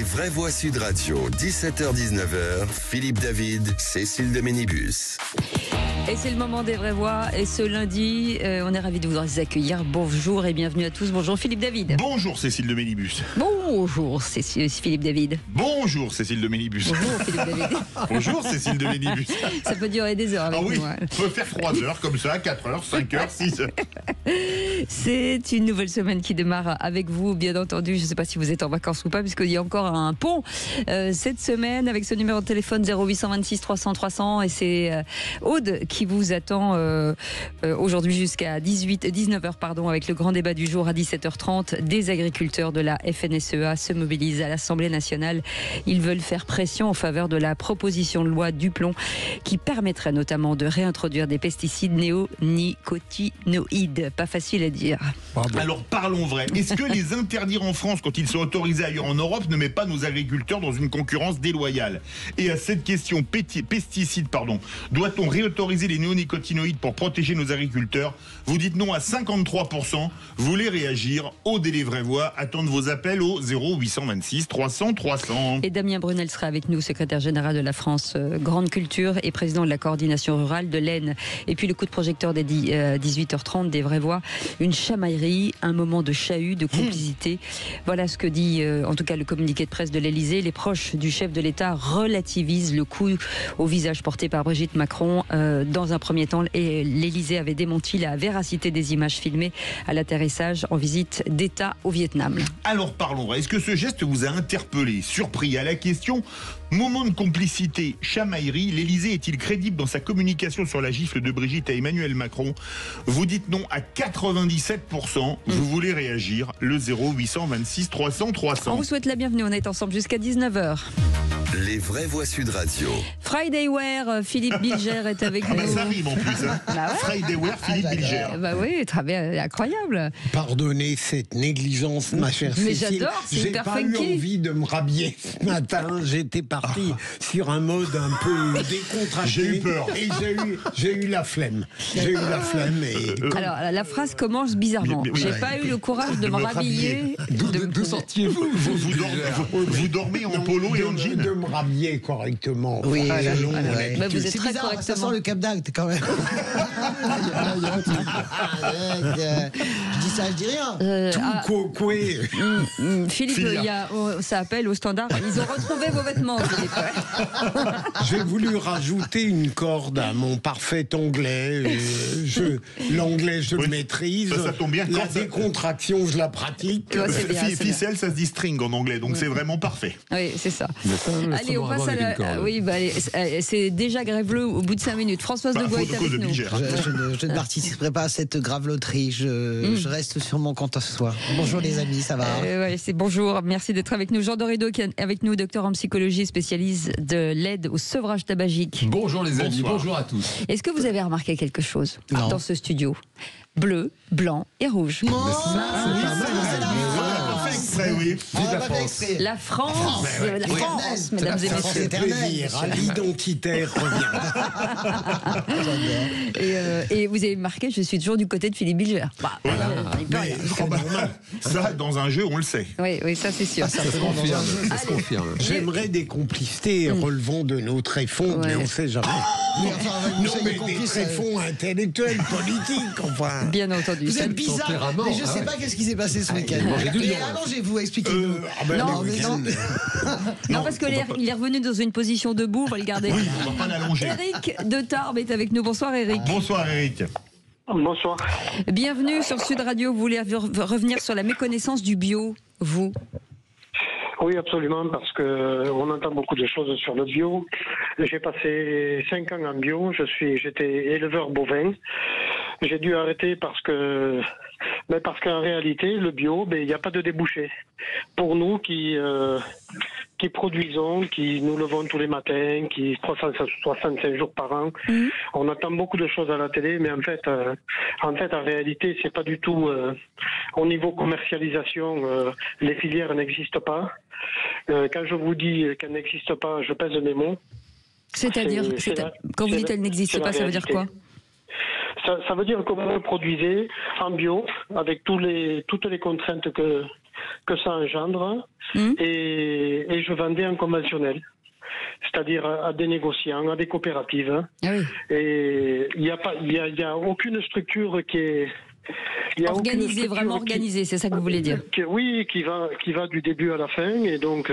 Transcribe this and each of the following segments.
Les vraies voix Sud Radio, 17h-19h, Philippe David, Cécile de Ménibus. Et c'est le moment des vraies voix. Et ce lundi, on est ravis de vous accueillir. Bonjour et bienvenue à tous. Bonjour Philippe David. Bonjour Cécile de Ménibus. Bonjour Philippe David. Bonjour Cécile de Ménibus. Bonjour Philippe David. Bonjour Cécile de Ménibus. Ça peut durer des heures avec nous. Hein. On peut faire 3 heures comme ça, 4 heures, 5 heures, 6 heures. C'est une nouvelle semaine qui démarre avec vous, bien entendu. Je ne sais pas si vous êtes en vacances ou pas, puisqu'il y a encore un pont cette semaine avec ce numéro de téléphone 0826 300 300. Et c'est Aude qui vous attend aujourd'hui jusqu'à 19h avec le grand débat du jour à 17h30. Des agriculteurs de la FNSEA se mobilisent à l'Assemblée nationale. Ils veulent faire pression en faveur de la proposition de loi Duplon qui permettrait notamment de réintroduire des pesticides néonicotinoïdes. Pas facile à dire. Alors parlons vrai. Est-ce que les interdire en France quand ils sont autorisés ailleurs en Europe ne met pas nos agriculteurs dans une concurrence déloyale? Et à cette question pesticides, doit-on réautoriser les néonicotinoïdes pour protéger nos agriculteurs? Vous dites non à 53%. Vous voulez réagir? Aude et les vraies voix attendent vos appels au 0826 300 300. Et Damien Brunel sera avec nous, secrétaire général de la France Grande Culture et président de la coordination rurale de l'Aisne. Et puis le coup de projecteur des 18h30 des vraies voix. Une chamaillerie, un moment de chahut, de complicité. Voilà ce que dit en tout cas le communiqué de presse de l'Elysée. Les proches du chef de l'État relativisent le coup au visage porté par Brigitte Macron. Dans un premier temps, l'Elysée avait démenti la véracité des images filmées à l'atterrissage en visite d'État au Vietnam. Alors parlons. Est-ce que ce geste vous a interpellé, surpris? À la question moment de complicité, chamaillerie, l'Elysée est-il crédible dans sa communication sur la gifle de Brigitte à Emmanuel Macron? Vous dites non à 97%. Vous voulez réagir? Le 0826 300 300. On vous souhaite la bienvenue. On est ensemble jusqu'à 19h. Les vraies voix Sud Radio. Friday Wear, Philippe Bilger est avec nous. Ça rime en plus. Hein. Bah ouais. Friday Wear, Philippe Bilger. Bah oui, incroyable. Pardonnez cette négligence, ma chère Mais Cécile. j'adore, c'est J'ai hyper pas eu funky. envie de me rhabiller ce matin. J'étais parti sur un mode un peu décontracté. J'ai eu peur. Et j'ai eu la flemme. J'ai eu la flemme. Et Alors, la phrase commence bizarrement. Mais oui, J'ai ouais. pas eu le courage de me rhabiller. D'où sortiez-vous Vous dormez en polo et en jean. De me rhabiller correctement. Oui, selon voilà, mon ouais. Bah, vous habitude. êtes c'est très bizarre, ça correctement. sent le Cap d'Agde quand même. Je dis ça, je dis rien. Philippe, ça appelle au standard. Ils ont retrouvé vos vêtements, Philippe. J'ai voulu rajouter une corde à mon parfait anglais. L'anglais, je le maîtrise. Ça tombe bien. La décontraction, je la pratique. Ouais, c'est bien, c'est bien. Ficelle, ça se dit string en anglais, donc c'est vraiment parfait. Oui, c'est ça. Allez, on passe à la. Oui, bah, allez, c'est déjà grève-le au bout de 5 minutes. Françoise de Goua est avec nous. Je ne participerai pas à cette grave loterie. Je reste sur mon compte à soi. Bonjour les amis, ça va? Ouais, c'est bonjour, merci d'être avec nous. Jean Dorido qui est avec nous, docteur en psychologie, spécialiste de l'aide au sevrage tabagique. Bonjour les amis, Bonsoir. bonjour à tous. Est-ce que vous avez remarqué quelque chose Non. dans ce studio? Bleu, blanc et rouge. Oui. Vive la France. La France, la France, mesdames et La France messieurs. éternelle. Plaisir, à l'identitaire revient. Et vous avez marqué, je suis toujours du côté de Philippe Bilger. Bah, il peut rien. Ça, dans un jeu, on le sait. Oui, ça c'est sûr. Ça se confirme, ça se confirme. J'aimerais des complicités relevant de nos tréfonds, mais on ne sait jamais. Mais enfin, vous Non, savez, mais des complice, tréfonds intellectuels, politiques, enfin. Bien entendu. vous êtes bizarre, tempérament, mais je ne sais ouais. pas qu'est-ce qui s'est passé ce week-end. mangez du Et lion. allongez-vous, expliquez-nous. Non, les mais week-ends. Non, parce qu'il est revenu dans une position debout, on va le garder. Oui, on va pas l'allonger. Eric de Tarbes est avec nous. Bonsoir Eric. Bonsoir Eric. Bonsoir. Bienvenue sur Sud Radio. Vous voulez revenir sur la méconnaissance du bio, vous? Oui, absolument, parce que on entend beaucoup de choses sur le bio. J'ai passé 5 ans en bio. J'étais éleveur bovin. J'ai dû arrêter parce qu'en réalité, le bio, il n'y a pas de débouché. Pour nous qui produisons, qui nous levons tous les matins, qui 365 jours par an, on entend beaucoup de choses à la télé, mais en fait, en réalité, c'est pas du tout au niveau commercialisation, les filières n'existent pas. Quand je vous dis qu'elles n'existent pas, je pèse mes mots. C'est-à-dire, quand vous dites qu'elle n'existe pas, ça veut dire quoi? Ça veut dire que vous le produisez en bio, avec toutes les contraintes que ça engendre et je vendais en conventionnel. C'est-à-dire à des négociants, à des coopératives. Ah oui. Et il y a aucune structure qui est organisée, vraiment organisée, c'est ça que vous voulez dire? Oui, qui va du début à la fin. Et donc,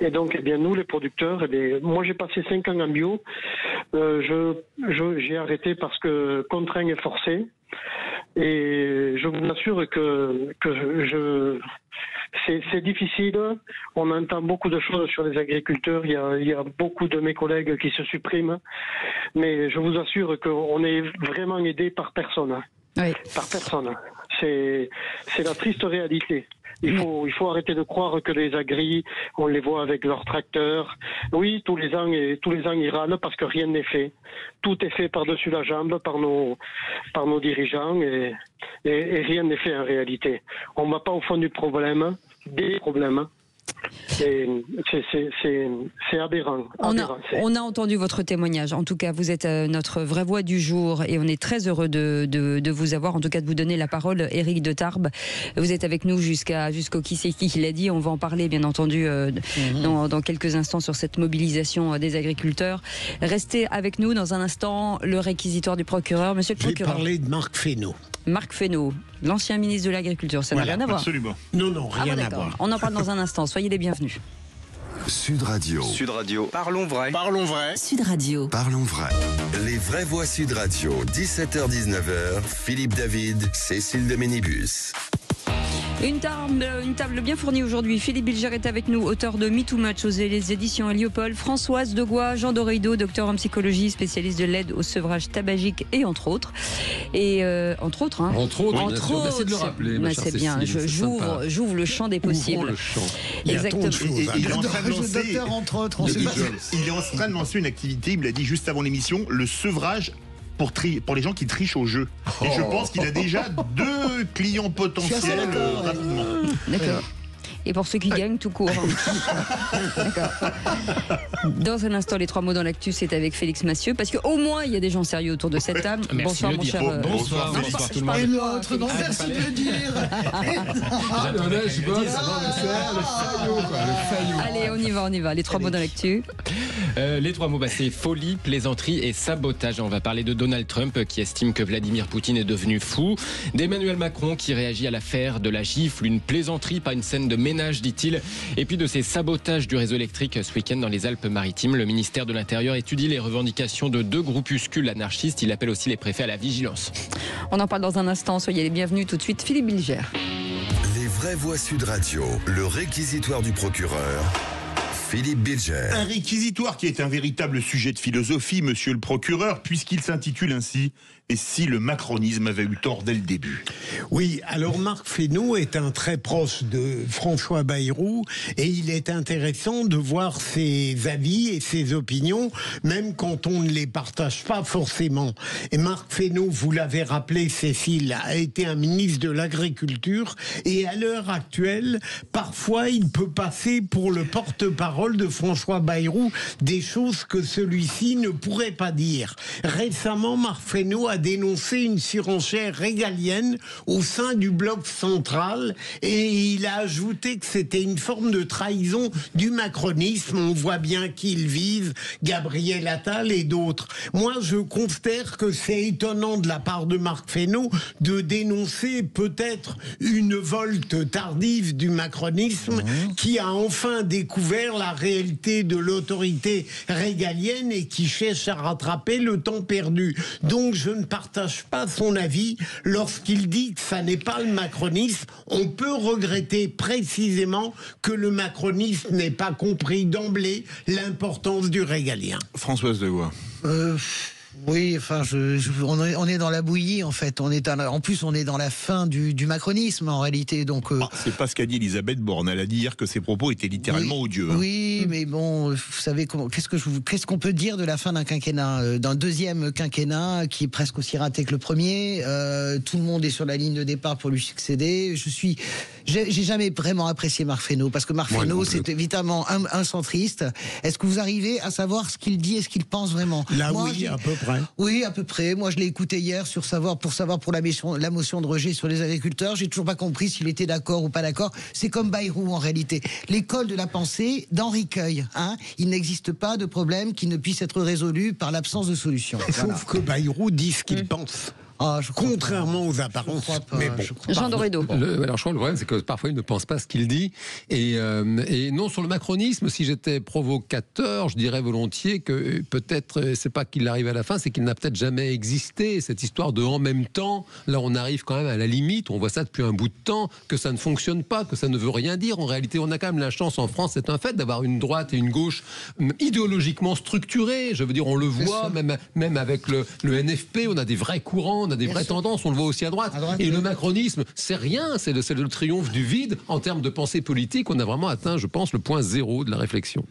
eh bien, nous, les producteurs, moi, j'ai passé 5 ans en bio. J'ai arrêté parce que contraint et forcé. Et je vous assure que c'est difficile. On entend beaucoup de choses sur les agriculteurs. Il y a beaucoup de mes collègues qui se suppriment. Mais je vous assure qu'on est vraiment aidé par personne. Oui. Par personne. C'est la triste réalité. Il faut arrêter de croire que les agris, on les voit avec leurs tracteurs. Oui, tous les ans ils râlent parce que rien n'est fait. Tout est fait par-dessus la jambe par nos dirigeants et rien n'est fait en réalité. On ne va pas au fond du problème, des problèmes. C'est aberrant. On a entendu votre témoignage. En tout cas, vous êtes notre vraie voix du jour et on est très heureux de vous avoir, en tout cas de vous donner la parole. Éric de Tarbes, vous êtes avec nous jusqu'au qui c'est qui l'a dit. On va en parler, bien entendu, dans quelques instants sur cette mobilisation des agriculteurs. Restez avec nous dans un instant. Le réquisitoire du procureur. Monsieur le procureur. Je vais parler de Marc Fesneau. Marc Fesneau, l'ancien ministre de l'Agriculture. Ça n'a rien à voir. Absolument. Non, rien à voir. On en parle dans un instant. Soyez les bienvenus. Sud Radio. Sud Radio. Parlons vrai. Parlons vrai. Sud Radio. Parlons vrai. Les vraies voix Sud Radio. 17h-19h. Philippe David, Cécile de Ménibus. Une table bien fournie aujourd'hui. Philippe Bilger est avec nous, auteur de Me Too Much aux éditions Héliopold. Françoise Degois, Jean Doreido, docteur en psychologie, spécialiste de l'aide au sevrage tabagique et entre autres. Et entre autres, hein. Entre autres, entre bien sûr. Merci de le rappeler. Ma chère c'est bien. Cécile, J'ouvre le champ des possibles. Le champ. Exactement. Il est en train de lancer, Docteur, entre autres, on sait pas. il est en train de lancer une activité, il me l'a dit juste avant l'émission, le sevrage pour les gens qui trichent au jeu. Et je pense qu'il a déjà 2 clients potentiels rapidement. D'accord. Et pour ceux qui gagnent, tout court. D'accord. Dans un instant, les 3 mots dans l'actu, c'est avec Félix Massieu, parce qu'au moins, il y a des gens sérieux autour de cette table. Merci Bonsoir, de mon le cher. dire. Bonsoir, bonsoir tout le monde. Et l'autre, non, merci de le dire. Je bosse avant le faillot, quoi. Le faillot. Allez, on y va. Les 3 mots dans l'actu. Les 3 mots, c'est folie, plaisanterie et sabotage. On va parler de Donald Trump qui estime que Vladimir Poutine est devenu fou, d'Emmanuel Macron qui réagit à l'affaire de la gifle, une plaisanterie, pas une scène de ménage, dit-il, et puis de ces sabotages du réseau électrique ce week-end dans les Alpes-Maritimes. Le ministère de l'Intérieur étudie les revendications de 2 groupuscules anarchistes. Il appelle aussi les préfets à la vigilance. On en parle dans un instant. Soyez les bienvenus tout de suite. Philippe Bilger. Les vraies voix Sud Radio. Le réquisitoire du procureur. Philippe Bilger. Un réquisitoire qui est un véritable sujet de philosophie, monsieur le procureur, puisqu'il s'intitule ainsi « Et si le macronisme avait eu tort dès le début ?» Oui, alors Marc Fesneau est un très proche de François Bayrou et il est intéressant de voir ses avis et ses opinions, même quand on ne les partage pas forcément. Et Marc Fesneau, vous l'avez rappelé, Cécile, a été un ministre de l'Agriculture et à l'heure actuelle, parfois il peut passer pour le porte-parole de François Bayrou des choses que celui-ci ne pourrait pas dire. Récemment, Marc Fesneau a dénoncé une surenchère régalienne au sein du bloc central et il a ajouté que c'était une forme de trahison du macronisme. On voit bien qu'il vise Gabriel Attal et d'autres. Moi, je considère que c'est étonnant de la part de Marc Fesneau de dénoncer peut-être une volte tardive du macronisme qui a enfin découvert la réalité de l'autorité régalienne et qui cherche à rattraper le temps perdu. Donc, je ne partage pas son avis lorsqu'il dit que ça n'est pas le macronisme. On peut regretter précisément que le macronisme n'ait pas compris d'emblée l'importance du régalien. Françoise Degois. Oui, enfin, on est dans la bouillie en fait. En plus, on est dans la fin du macronisme en réalité. Donc, c'est pas ce qu'a dit Elisabeth Borne. Elle a dit hier que ses propos étaient littéralement odieux. Hein. Oui, mais bon, vous savez qu'est-ce qu'on peut dire de la fin d'un quinquennat, d'un deuxième quinquennat qui est presque aussi raté que le premier. Tout le monde est sur la ligne de départ pour lui succéder. J'ai jamais vraiment apprécié Marc Fesneau, parce que Marc Fesneau, c'est évidemment un centriste. Est-ce que vous arrivez à savoir ce qu'il dit et ce qu'il pense vraiment? Là, moi, oui, à peu près. Oui, à peu près. Moi, je l'ai écouté hier pour la motion de rejet sur les agriculteurs. J'ai toujours pas compris s'il était d'accord ou pas d'accord. C'est comme Bayrou, en réalité. L'école de la pensée d'Henri Queuille. Il n'existe pas de problème qui ne puisse être résolu par l'absence de solution. Sauf que Bayrou dit ce qu'il pense. Contrairement aux apparences. Mais bon. Jean Dorédo. Alors je crois que le problème, c'est que parfois il ne pense pas ce qu'il dit. Et non, sur le macronisme, si j'étais provocateur, je dirais volontiers que peut-être, c'est pas qu'il arrive à la fin, c'est qu'il n'a peut-être jamais existé. Cette histoire de en même temps, là on arrive quand même à la limite, on voit ça depuis un bout de temps, que ça ne fonctionne pas, que ça ne veut rien dire. En réalité, on a quand même la chance en France, c'est un fait, d'avoir une droite et une gauche idéologiquement structurées. Je veux dire, on le voit, même avec le NFP, on a des vrais courants, on a des vraies tendances, on le voit aussi à droite. Et le macronisme, c'est rien, c'est le triomphe du vide. En termes de pensée politique, on a vraiment atteint, je pense, le point zéro de la réflexion.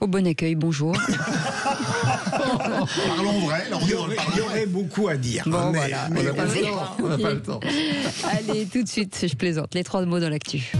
Au bon accueil, bonjour. Parlons vrai. Il y aurait beaucoup à dire. Bon, voilà. On n'a pas le temps. Allez, tout de suite, je plaisante. Les 3 mots dans l'actu.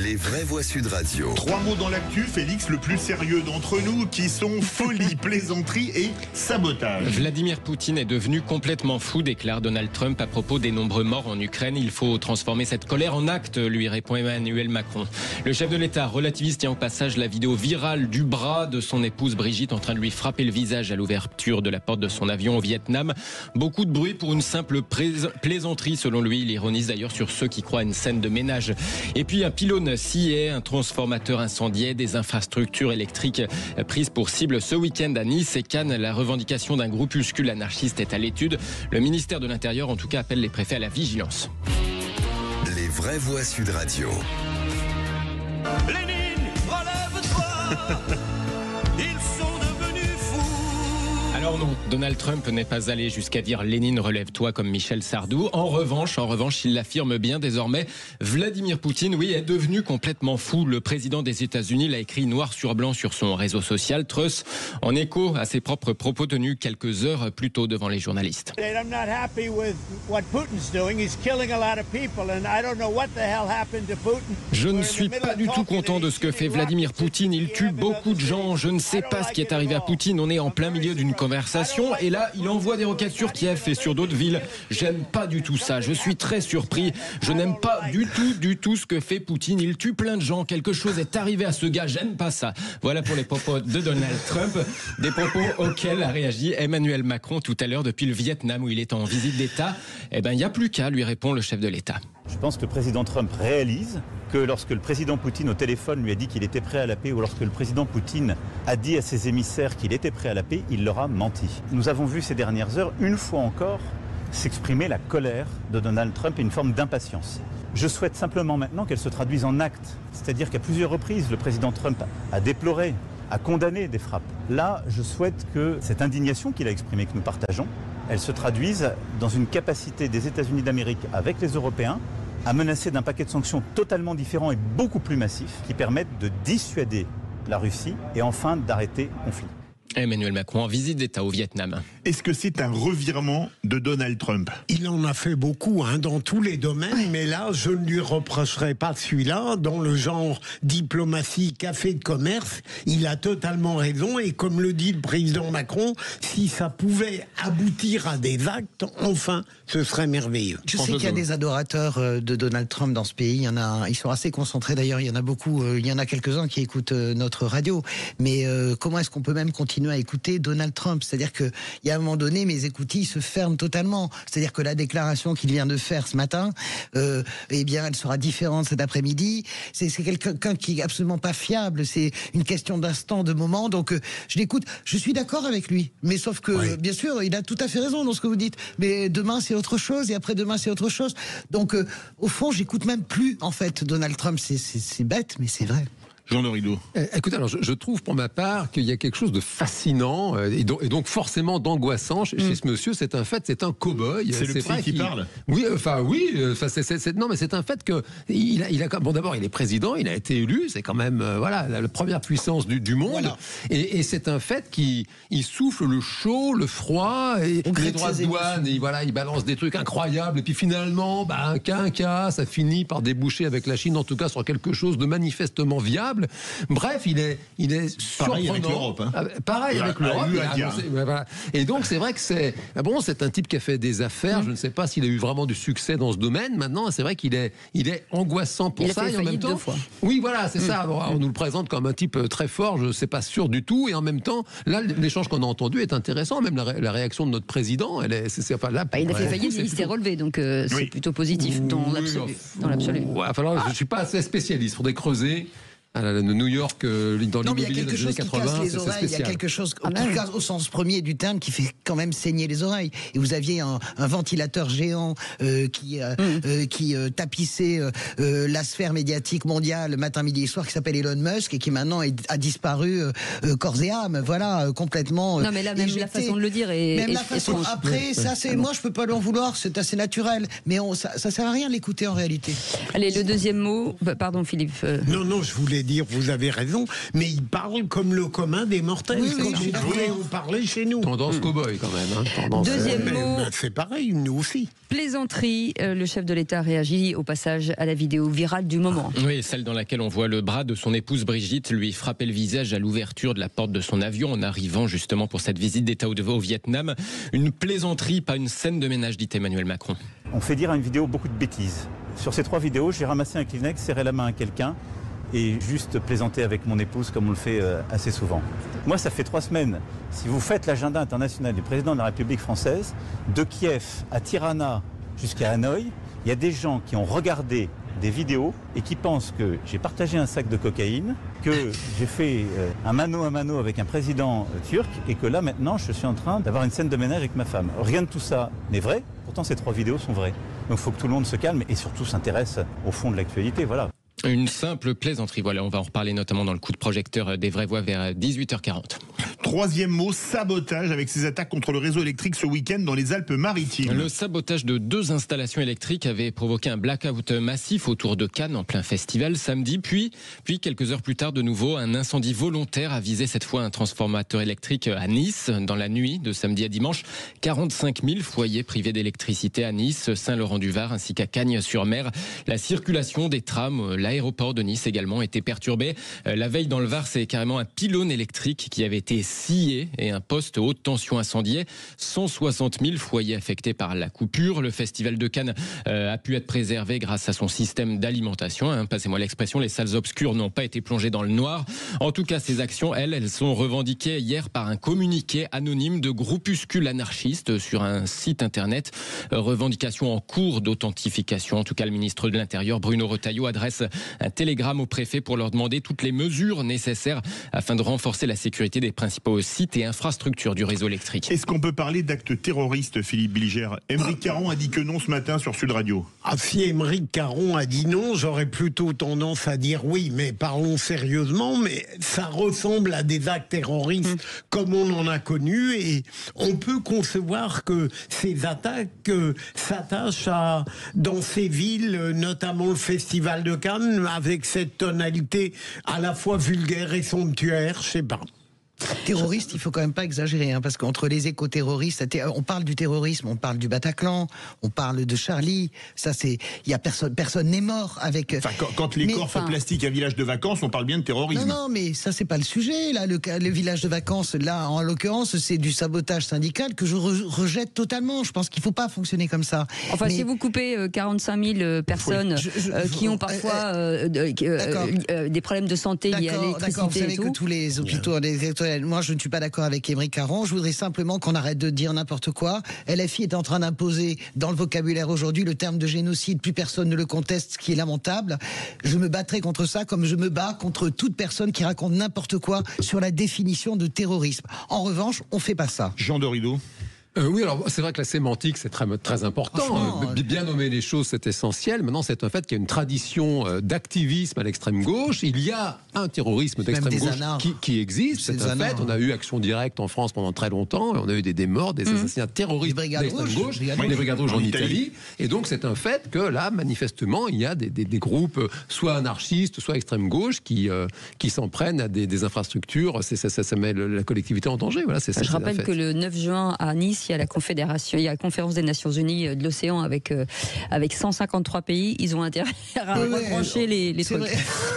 Les vraies voix Sud Radio. 3 mots dans l'actu, Félix, le plus sérieux d'entre nous, qui sont folie, plaisanterie et sabotage. Vladimir Poutine est devenu complètement fou, déclare Donald Trump à propos des nombreux morts en Ukraine. Il faut transformer cette colère en acte, lui répond Emmanuel Macron. Le chef de l'État relativise, tient au passage la vidéo virale du bras de son épouse Brigitte en train de lui frapper le visage à l'ouverture de la porte de son avion au Vietnam. Beaucoup de bruit pour une simple plaisanterie, selon lui. Il ironise d'ailleurs sur ceux qui croient à une scène de ménage. Et puis un pylône scié, un transformateur incendié, des infrastructures électriques prises pour cible ce week-end à Nice et Cannes. La revendication d'un groupuscule anarchiste est à l'étude. Le ministère de l'Intérieur, en tout cas, appelle les préfets à la vigilance. Les vraies voix Sud Radio. Lénine, relève-toi. Ils sont devenus fous. Alors non, Donald Trump n'est pas allé jusqu'à dire Lénine, relève-toi comme Michel Sardou. En revanche, il l'affirme bien désormais, Vladimir Poutine, oui, est devenu complètement fou. Le président des États-Unis l'a écrit noir sur blanc sur son réseau social Truth, en écho à ses propres propos tenus quelques heures plus tôt devant les journalistes. Je ne suis pas du tout content de ce que fait Vladimir Poutine. Il tue beaucoup de gens. Je ne sais pas ce qui est arrivé à Poutine. On est en plein milieu d'une conversation et là, il envoie des roquettes sur Kiev et sur d'autres villes. J'aime pas du tout ça. Je suis très surpris. Je n'aime pas du tout ce que fait Poutine. Il tue plein de gens. Quelque chose est arrivé à ce gars. J'aime pas ça. Voilà pour les propos de Donald Trump. Des propos auxquels a réagi Emmanuel Macron tout à l'heure depuis le Vietnam où il est en visite d'État. Eh ben, il n'y a plus qu'à, lui répond le chef de l'État. Je pense que le président Trump réalise que lorsque le président Poutine au téléphone lui a dit qu'il était prêt à la paix ou lorsque le président Poutine a dit à ses émissaires qu'il était prêt à la paix, il leur a menti. Nous avons vu ces dernières heures, une fois encore, s'exprimer la colère de Donald Trump et une forme d'impatience. Je souhaite simplement maintenant qu'elle se traduise en actes. C'est-à-dire qu'à plusieurs reprises, le président Trump a déploré, a condamné des frappes. Là, je souhaite que cette indignation qu'il a exprimée, que nous partageons, elle se traduise dans une capacité des États-Unis d'Amérique avec les Européens à menacer d'un paquet de sanctions totalement différents et beaucoup plus massifs qui permettent de dissuader la Russie et enfin d'arrêter le conflit. Emmanuel Macron en visite d'État au Vietnam. Est-ce que c'est un revirement de Donald Trump? Il en a fait beaucoup dans tous les domaines, mais là, je ne lui reprocherai pas celui-là. Dans le genre diplomatie, café de commerce, il a totalement raison. Et comme le dit le président Macron, si ça pouvait aboutir à des actes, enfin, ce serait merveilleux. Je sais qu'il y a des adorateurs de Donald Trump dans ce pays. Ils sont assez concentrés d'ailleurs. Il y en a beaucoup. Il y en a quelques-uns qui écoutent notre radio. Mais comment est-ce qu'on peut même continuer à écouter Donald Trump? C'est-à-dire qu'il y a un moment donné, mes écoutilles se ferment totalement. C'est-à-dire que la déclaration qu'il vient de faire ce matin, eh bien, elle sera différente cet après-midi. C'est quelqu'un qui est absolument pas fiable. C'est une question d'instant, de moment. Donc, je l'écoute. Je suis d'accord avec lui. Mais sauf que, bien sûr, il a tout à fait raison dans ce que vous dites. Mais demain, c'est autre chose. Et après-demain, c'est autre chose. Donc, au fond, j'écoute même plus, en fait, Donald Trump. C'est bête, mais c'est vrai. Jean Dorido. Écoute, alors je trouve pour ma part qu'il y a quelque chose de fascinant et donc forcément d'angoissant chez ce monsieur. C'est un fait, c'est un cow-boy. C'est le psy qui parle. Oui, non, mais c'est un fait que bon, d'abord il est président, il a été élu, c'est quand même la première puissance du monde. Voilà. Et c'est un fait qu'il souffle le chaud, le froid, et les droits de douane, et il balance des trucs incroyables. Et puis finalement, un cas, ça finit par déboucher avec la Chine, en tout cas sur quelque chose de manifestement viable. Bref, il est surprenant. Pareil avec l'Europe. Pareil avec l'Europe. Et donc, c'est vrai que c'est un type qui a fait des affaires. Je ne sais pas s'il a eu vraiment du succès dans ce domaine. Maintenant, c'est vrai qu'il est angoissant pour ça. Et en même temps, 2 fois. Oui, voilà, c'est ça. Bon, on nous le présente comme un type très fort. Je ne sais pas sûr du tout. Et en même temps, là, l'échange qu'on a entendu est intéressant. Même la réaction de notre président, il a fait faillite, mais il s'est relevé. Donc, c'est plutôt positif dans l'absolu. Je ne suis pas assez spécialiste. Il faudrait creuser. New York, dans l'immobilier des années 80, c'est spécial. Il y a quelque chose qui casse au sens premier du terme, qui fait quand même saigner les oreilles. Et vous aviez un ventilateur géant qui tapissait la sphère médiatique mondiale matin, midi et soir, qui s'appelle Elon Musk et qui maintenant a disparu corps et âme. Voilà, complètement. Non, mais là, même la façon de le dire est. Même la façon. Après, ça, moi, je peux pas l'en vouloir. C'est assez naturel. Mais ça sert à rien de l'écouter en réalité. Allez, le deuxième mot. Pardon, Philippe. Non, je voulais dire, vous avez raison, mais il parle comme le commun des mortels, comme on parlait chez nous. Tendance cow-boy quand même. Deuxième mot. C'est pareil, nous aussi. Plaisanterie, le chef de l'État réagit au passage à la vidéo virale du moment. Oui, celle dans laquelle on voit le bras de son épouse Brigitte lui frapper le visage à l'ouverture de la porte de son avion en arrivant justement pour cette visite d'État au Vietnam. Une plaisanterie, pas une scène de ménage, dit Emmanuel Macron. On fait dire à une vidéo beaucoup de bêtises. Sur ces 3 vidéos, j'ai ramassé un Kleenex, serré la main à quelqu'un et juste plaisanter avec mon épouse comme on le fait assez souvent. Moi, ça fait 3 semaines. Si vous faites l'agenda international du président de la République française, de Kiev à Tirana jusqu'à Hanoï, il y a des gens qui ont regardé des vidéos et qui pensent que j'ai partagé un sac de cocaïne, que j'ai fait un mano à mano avec un président turc et que là maintenant je suis en train d'avoir une scène de ménage avec ma femme. Rien de tout ça n'est vrai, pourtant ces 3 vidéos sont vraies. Donc il faut que tout le monde se calme et surtout s'intéresse au fond de l'actualité. Voilà. Une simple plaisanterie, voilà, on va en reparler notamment dans le coup de projecteur des vraies voix vers 18h40. 3e mot, sabotage avec ces attaques contre le réseau électrique ce week-end dans les Alpes-Maritimes. Le sabotage de 2 installations électriques avait provoqué un blackout massif autour de Cannes en plein festival samedi, puis quelques heures plus tard de nouveau un incendie volontaire a visé cette fois un transformateur électrique à Nice dans la nuit de samedi à dimanche. 45 000 foyers privés d'électricité à Nice, Saint-Laurent-du-Var ainsi qu'à Cagnes-sur-Mer. La circulation des trams, l'aéroport de Nice également était perturbé. La veille dans le Var, c'est carrément un pylône électrique qui avait été scié et un poste haute tension incendié. 160 000 foyers affectés par la coupure. Le festival de Cannes a pu être préservé grâce à son système d'alimentation. Passez-moi l'expression, les salles obscures n'ont pas été plongées dans le noir. En tout cas, ces actions, elles sont revendiquées hier par un communiqué anonyme de groupuscules anarchistes sur un site internet. Revendication en cours d'authentification. En tout cas, le ministre de l'Intérieur, Bruno Retailleau, adresse un télégramme au préfet pour leur demander toutes les mesures nécessaires afin de renforcer la sécurité des principaux sites et infrastructures du réseau électrique. Est-ce qu'on peut parler d'actes terroristes, Philippe Bilger? Aymeric Caron a dit que non ce matin sur Sud Radio. Si Aymeric Caron a dit non, j'aurais plutôt tendance à dire oui, mais parlons sérieusement, mais ça ressemble à des actes terroristes comme on en a connu, et on peut concevoir que ces attaques s'attachent dans ces villes, notamment le Festival de Cannes, avec cette tonalité à la fois vulgaire et somptuaire, je sais pas. Terroriste, il faut quand même pas exagérer, parce qu'entre les éco-terroristes, on parle du terrorisme, on parle du Bataclan, on parle de Charlie. Ça, il y a personne n'est mort avec. Enfin, quand les corps font plastique à village de vacances, on parle bien de terrorisme. Non, mais ça c'est pas le sujet. Là, le village de vacances, là, en l'occurrence, c'est du sabotage syndical que je rejette totalement. Je pense qu'il faut pas fonctionner comme ça. Enfin, si vous coupez 45 000 personnes qui ont parfois des problèmes de santé liés à l'électricité, vous savez que tous les hôpitaux, moi, je ne suis pas d'accord avec Aymeric Caron. Je voudrais simplement qu'on arrête de dire n'importe quoi. LFI est en train d'imposer dans le vocabulaire aujourd'hui le terme de génocide. Plus personne ne le conteste, ce qui est lamentable. Je me battrai contre ça comme je me bats contre toute personne qui raconte n'importe quoi sur la définition de terrorisme. En revanche, on fait pas ça. Jean Dorido. Oui, alors c'est vrai que la sémantique, c'est très important. Bien nommer les choses, c'est essentiel. Maintenant, c'est un fait qu'il y a une tradition d'activisme à l'extrême gauche. Il y a un terrorisme d'extrême gauche qui existe. C'est un fait. On a eu Action Directe en France pendant très longtemps. On a eu des morts, des assassinats terroristes d'extrême gauche, les brigades rouges en Italie. Et donc, c'est un fait que là, manifestement, il y a des groupes, soit anarchistes, soit extrême gauche, qui s'en prennent à des infrastructures. Ça met la collectivité en danger. Voilà, je rappelle que le 9 juin à Nice, il y a la conférence des Nations Unies de l'océan avec 153 pays. Ils ont intérêt à reprocher les trucs.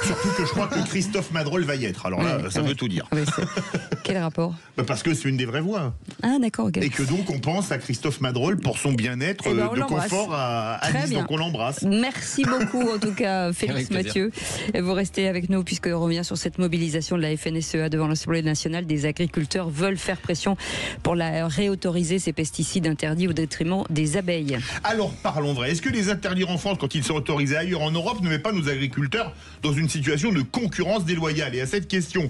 Surtout que je crois que Christophe Madrol va y être. Alors là, ça veut tout dire. Quel rapport? Parce que c'est une des vraies voix. Ah d'accord, ok. Et que donc on pense à Christophe Madrol pour son bien-être de confort à Nice. Donc on l'embrasse. Merci beaucoup en tout cas Félix Mathieu. Vous restez avec nous puisqu'on revient sur cette mobilisation de la FNSEA devant l'Assemblée nationale. Des agriculteurs veulent faire pression pour la réautoriser, ces pesticides interdits au détriment des abeilles. Alors parlons vrai. Est-ce que les interdire en France quand ils sont autorisés ailleurs en Europe ne met pas nos agriculteurs dans une situation de concurrence déloyale? Et à cette question,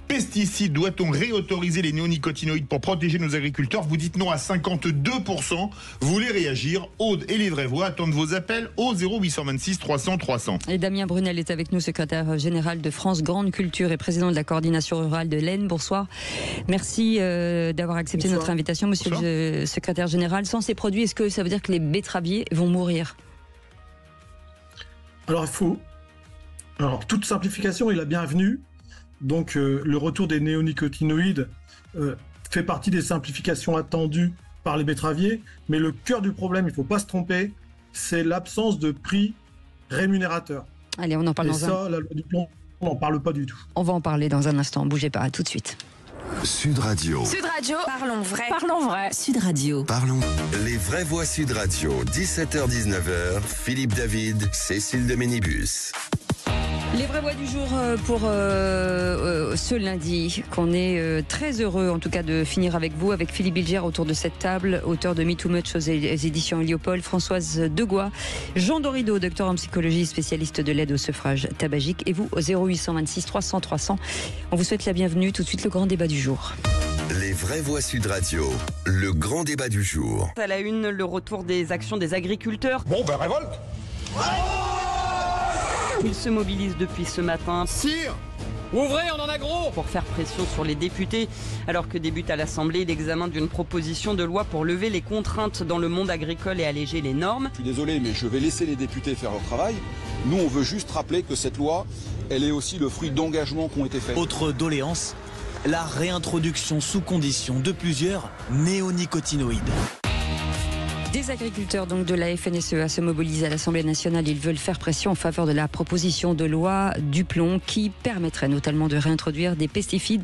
pesticides, doit-on réautoriser les néonicotinoïdes pour protéger nos agriculteurs? Vous dites non à 52%. Vous voulez réagir? Aude et les vraies voix attendent vos appels au 0826 300 300. Et Damien Brunel est avec nous, secrétaire général de France Grande Culture et président de la coordination rurale de l'Aisne. Bonsoir. Merci d'avoir accepté notre invitation, monsieur le secrétaire général. Sans ces produits, est-ce que ça veut dire que les betteraviers vont mourir? Alors toute simplification est la bienvenue. Donc le retour des néonicotinoïdes fait partie des simplifications attendues par les betteraviers, mais le cœur du problème, il ne faut pas se tromper, c'est l'absence de prix rémunérateur. Allez, on en parle la loi du plomb, on n'en parle pas du tout. On va en parler dans un instant, bougez pas, à tout de suite. Sud Radio. Sud Radio, parlons vrai. Parlons vrai. Sud Radio. Parlons. Les vraies voix Sud Radio, 17h-19h, Philippe David, Cécile de Ménibus. Les vraies voix du jour pour ce lundi, qu'on est très heureux en tout cas de finir avec vous, avec Philippe Bilger autour de cette table, auteur de Me Too Much aux éditions Héliopold, Françoise Degois, Jean Dorido, docteur en psychologie, spécialiste de l'aide au sevrage tabagique, et vous au 0826 300 300. On vous souhaite la bienvenue. Tout de suite, le grand débat du jour. Les vraies voix Sud Radio, le grand débat du jour. À la une, le retour des actions des agriculteurs. Bon, ben révolte. Ils se mobilisent depuis ce matin. Sire, ouvrez, on en a gros. Pour faire pression sur les députés, alors que débute à l'Assemblée l'examen d'une proposition de loi pour lever les contraintes dans le monde agricole et alléger les normes. Je suis désolé, mais je vais laisser les députés faire leur travail. Nous, on veut juste rappeler que cette loi, elle est aussi le fruit d'engagements qui ont été faits. Autre doléance, la réintroduction sous condition de plusieurs néonicotinoïdes. Des agriculteurs donc de la FNSEA se mobilisent à l'Assemblée nationale. Ils veulent faire pression en faveur de la proposition de loi du plomb qui permettrait notamment de réintroduire des pesticides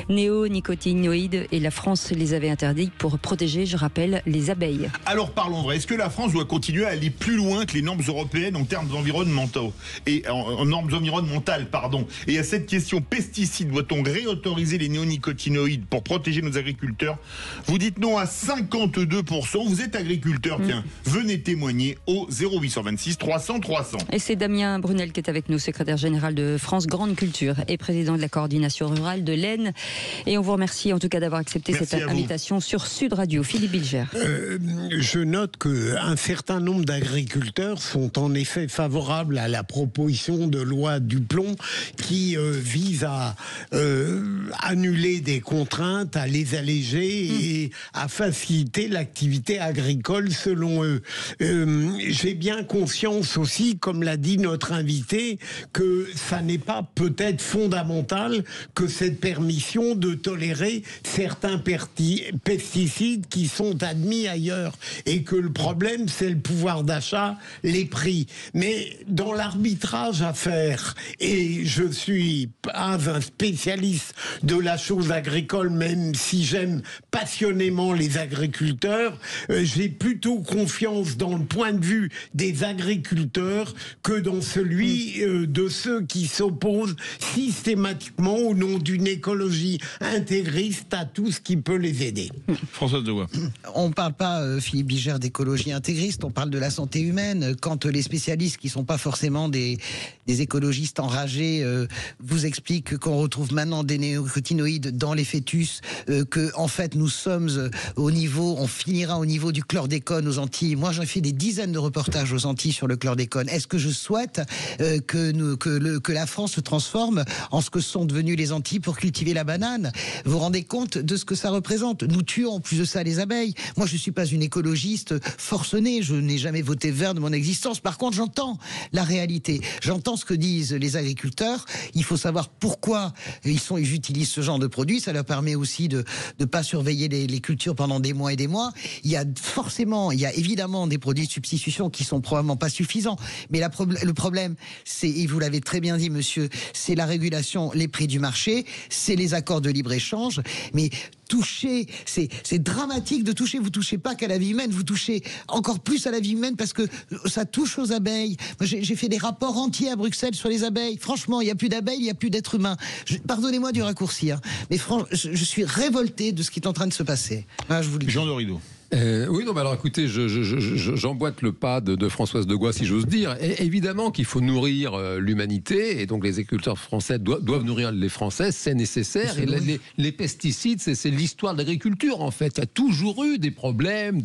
néonicotinoïdes, et la France les avait interdits pour protéger, je rappelle, les abeilles. Alors parlons vrai. Est-ce que la France doit continuer à aller plus loin que les normes européennes en termes environnementaux et en normes environnementales, pardon? Et à cette question, pesticides, doit-on réautoriser les néonicotinoïdes pour protéger nos agriculteurs? Vous dites non à 52%. Vous êtes agriculteur. Tiens, venez témoigner au 0826 300 300. Et c'est Damien Brunel qui est avec nous, secrétaire général de France Grande Culture et président de la coordination rurale de l'Aisne. Et on vous remercie en tout cas d'avoir accepté cette invitation sur Sud Radio. Philippe Bilger. Je note qu'un certain nombre d'agriculteurs sont en effet favorables à la proposition de loi du plomb qui vise à annuler des contraintes, à les alléger et à faciliter l'activité agricole selon eux. J'ai bien conscience aussi, comme l'a dit notre invité, que ça n'est pas peut-être fondamental que cette permission de tolérer certains pesticides qui sont admis ailleurs, et que le problème c'est le pouvoir d'achat, les prix. Mais dans l'arbitrage à faire, et je suis pas un spécialiste de la chose agricole, même si j'aime passionnément les agriculteurs, j'ai plus plutôt confiance dans le point de vue des agriculteurs que dans celui de ceux qui s'opposent systématiquement au nom d'une écologie intégriste à tout ce qui peut les aider. Françoise Degois. On ne parle pas, Philippe Bigère, d'écologie intégriste, on parle de la santé humaine. Quand les spécialistes qui ne sont pas forcément des écologistes enragés vous expliquent qu'on retrouve maintenant des néonicotinoïdes dans les fœtus, que en fait nous sommes on finira au niveau du chlordécone aux Antilles. Moi j'ai fait des dizaines de reportages aux Antilles sur le chlordécone. Est-ce que je souhaite que la France se transforme en ce que sont devenus les Antilles pour cultiver la banane? Vous vous rendez compte de ce que ça représente? Nous tuons en plus de ça les abeilles. Moi je ne suis pas une écologiste forcenée, je n'ai jamais voté vert de mon existence. Par contre j'entends la réalité, j'entends ce que disent les agriculteurs. Il faut savoir pourquoi ils utilisent ce genre de produits. Ça leur permet aussi de ne pas surveiller les cultures pendant des mois et des mois. Il y a évidemment des produits de substitution qui sont probablement pas suffisants. Mais le problème, c'est, et vous l'avez très bien dit, monsieur, c'est la régulation, les prix du marché, c'est les accords de libre-échange. Mais toucher, c'est dramatique de toucher. Vous touchez pas qu'à la vie humaine, vous touchez encore plus à la vie humaine parce que ça touche aux abeilles. Moi, j'ai fait des rapports entiers à Bruxelles sur les abeilles. Franchement, il n'y a plus d'abeilles, il n'y a plus d'êtres humains. Pardonnez-moi du raccourci, hein, mais je suis révolté de ce qui est en train de se passer. Ah, je vous le dis. Jean Dorido. Oui, non, mais alors écoutez, j'emboîte le pas de Françoise Degois, si j'ose dire. Et évidemment qu'il faut nourrir l'humanité, et donc les agriculteurs français doivent nourrir les Français, c'est nécessaire. Et les pesticides, c'est l'histoire de l'agriculture, en fait. Il y a toujours eu des problèmes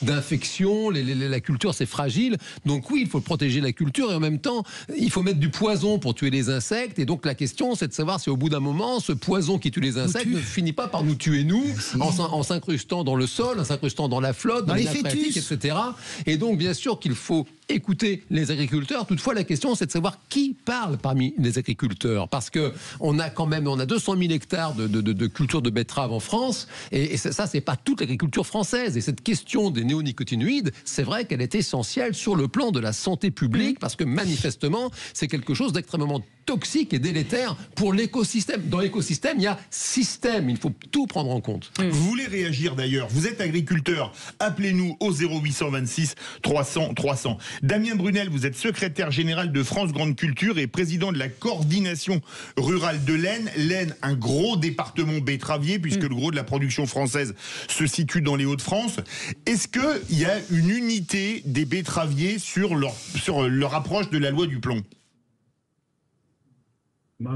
d'infection, la culture, c'est fragile. Donc oui, il faut protéger la culture, et en même temps, il faut mettre du poison pour tuer les insectes. Et donc la question, c'est de savoir si au bout d'un moment, ce poison qui tue les insectes ne finit pas par nous tuer, nous, en s'incrustant dans le sol, en s'incrustant dans la flotte, dans les nappes phréatiques, etc. Et donc, bien sûr qu'il faut écouter les agriculteurs. Toutefois, la question, c'est de savoir qui parle parmi les agriculteurs. Parce que on a 200 000 hectares de culture de betteraves en France. Et ça, c'est pas toute l'agriculture française. Et cette question des néonicotinoïdes, c'est vrai qu'elle est essentielle sur le plan de la santé publique. Parce que manifestement, c'est quelque chose d'extrêmement toxique et délétère pour l'écosystème. Dans l'écosystème, il y a système. Il faut tout prendre en compte. Vous voulez réagir d'ailleurs, vous êtes agriculteur, appelez-nous au 0826 300 300. Damien Brunel, vous êtes secrétaire général de France Grande Culture et président de la coordination rurale de l'Aisne. L'Aisne, un gros département betteravier, puisque le gros de la production française se situe dans les Hauts-de-France. Est-ce qu'il y a une unité des betteraviers sur leur approche de la loi du plomb?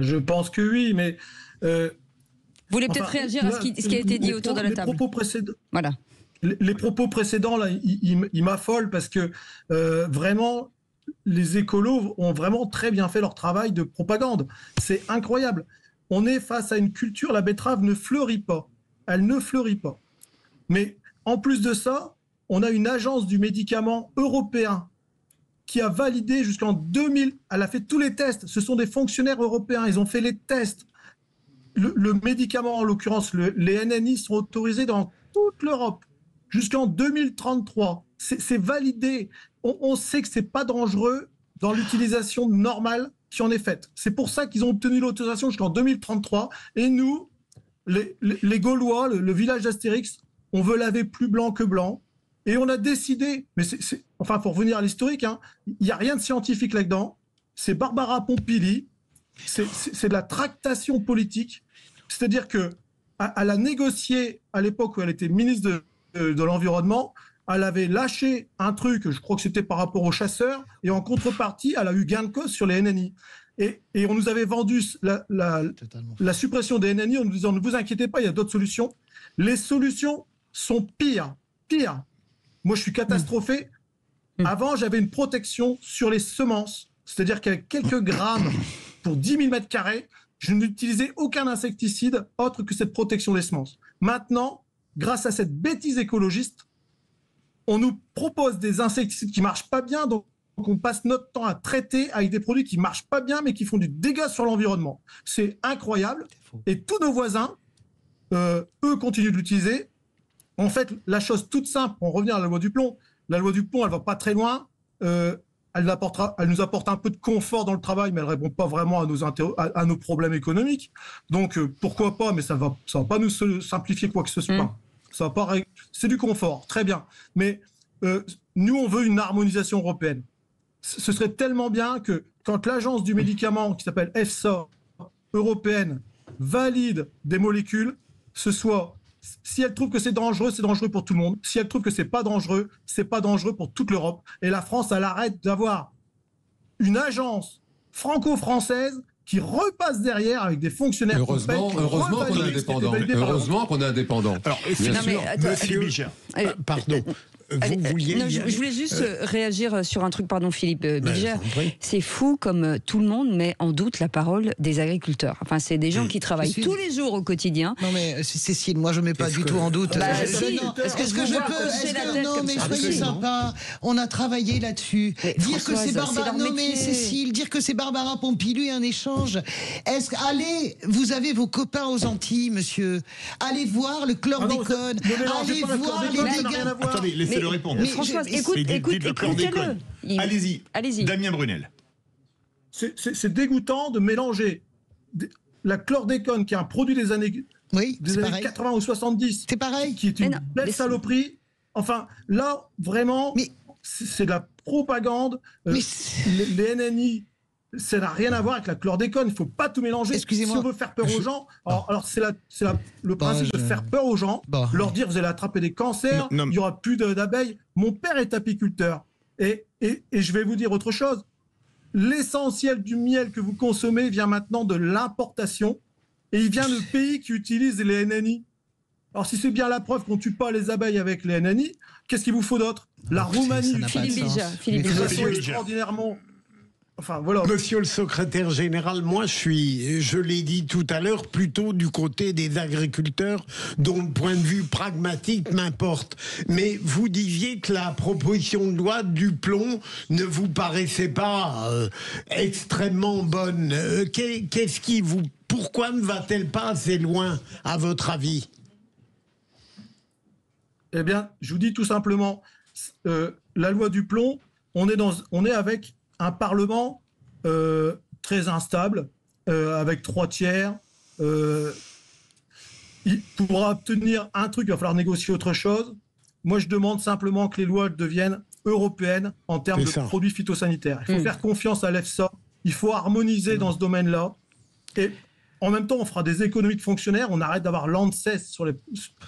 Je pense que oui, mais... Vous voulez peut-être réagir à ce qui a été dit autour de la table. Voilà. Les propos précédents, là, ils m'affolent parce que vraiment, les écolos ont vraiment très bien fait leur travail de propagande. C'est incroyable. On est face à une culture, la betterave ne fleurit pas. Elle ne fleurit pas. Mais en plus de ça, on a une agence du médicament européen qui a validé jusqu'en 2000. Elle a fait tous les tests. Ce sont des fonctionnaires européens. Ils ont fait les tests. Le médicament, en l'occurrence, les NNI sont autorisés dans toute l'Europe. Jusqu'en 2033, c'est validé. On sait que c'est pas dangereux dans l'utilisation normale qui en est faite. C'est pour ça qu'ils ont obtenu l'autorisation jusqu'en 2033. Et nous, les Gaulois, le village d'Astérix, on veut laver plus blanc que blanc. Et on a décidé, mais enfin, pour revenir à l'historique, hein, il n'y a rien de scientifique là-dedans. C'est Barbara Pompili. C'est de la tractation politique. C'est-à-dire que elle a négocié à l'époque où elle était ministre de l'Environnement, elle avait lâché un truc, je crois que c'était par rapport aux chasseurs, et en contrepartie, elle a eu gain de cause sur les NNI. Et on nous avait vendu la suppression des NNI en nous disant « Ne vous inquiétez pas, il y a d'autres solutions ». Les solutions sont pires. Moi, je suis catastrophé. Avant, j'avais une protection sur les semences, c'est-à-dire qu'avec quelques grammes pour 10 000 mètres carrés, je n'utilisais aucun insecticide autre que cette protection des semences. Maintenant, grâce à cette bêtise écologiste, on nous propose des insecticides qui ne marchent pas bien, donc on passe notre temps à traiter avec des produits qui ne marchent pas bien, mais qui font du dégât sur l'environnement. C'est incroyable. Et tous nos voisins, eux, continuent de l'utiliser. En fait, la chose toute simple, on revient à la loi du plomb. La loi du plomb, elle ne va pas très loin. Elle nous apporte un peu de confort dans le travail, mais elle ne répond pas vraiment à nos problèmes économiques. Donc, pourquoi pas, mais ça va pas nous simplifier quoi que ce soit. Ça va pas, c'est du confort, très bien. Mais nous, on veut une harmonisation européenne. Ce serait tellement bien que quand l'agence du médicament, qui s'appelle EFSA, européenne, valide des molécules, ce soit, si elle trouve que c'est dangereux pour tout le monde. Si elle trouve que c'est pas dangereux pour toute l'Europe. Et la France, elle arrête d'avoir une agence franco-française qui repasse derrière avec des fonctionnaires. Heureusement qu'on est indépendant. Heureusement qu'on est indépendant. Alors, monsieur Bichard. Pardon. Je voulais juste réagir sur un truc, pardon Philippe Bilger. C'est fou comme tout le monde met en doute la parole des agriculteurs. Enfin, c'est des gens qui travaillent tous les jours au quotidien. Non mais Cécile, moi je mets pas du tout en doute. Est-ce que je peux non mais soyez sympa. On a travaillé là-dessus. Dire que c'est Barbara. Non mais Cécile, dire que c'est Barbara Pompili un échange. Allez, vous avez vos copains aux Antilles, monsieur. Allez voir le chlordécone. Allez voir les dégâts. Attendez, laissez-le répondre. François, écoutez-le. Allez-y. Damien Brunel. C'est dégoûtant de mélanger la chlordécone, qui est un produit des années 80 ou 70. C'est pareil. Qui est une belle saloperie. Enfin, là, vraiment, c'est de la propagande. Les NNI, ça n'a rien à voir avec la chlordécone. Il ne faut pas tout mélanger. Excusez-moi. Si on veut faire peur aux gens, alors c'est le principe de faire peur aux gens, leur dire vous allez attraper des cancers, il n'y aura plus d'abeilles. Mon père est apiculteur. Et je vais vous dire autre chose. L'essentiel du miel que vous consommez vient maintenant de l'importation. Et il vient de pays qui utilisent les NNI. Alors si c'est bien la preuve qu'on ne tue pas les abeilles avec les NNI, qu'est-ce qu'il vous faut d'autre? La Roumanie utilise extraordinairement... Enfin, voilà. Monsieur le secrétaire général, moi je l'ai dit tout à l'heure, plutôt du côté des agriculteurs dont le point de vue pragmatique m'importe. Mais vous disiez que la proposition de loi Duplon ne vous paraissait pas extrêmement bonne. Pourquoi ne va-t-elle pas assez loin, à votre avis? Eh bien, je vous dis tout simplement, la loi Duplon, on est avec un Parlement très instable, avec 3/3. Pour obtenir un truc, il va falloir négocier autre chose. Moi, je demande simplement que les lois deviennent européennes en termes de produits phytosanitaires. Il faut faire confiance à l'EFSA. Il faut harmoniser dans ce domaine-là. Et en même temps, on fera des économies de fonctionnaires. On arrête d'avoir l'ANSES sur les...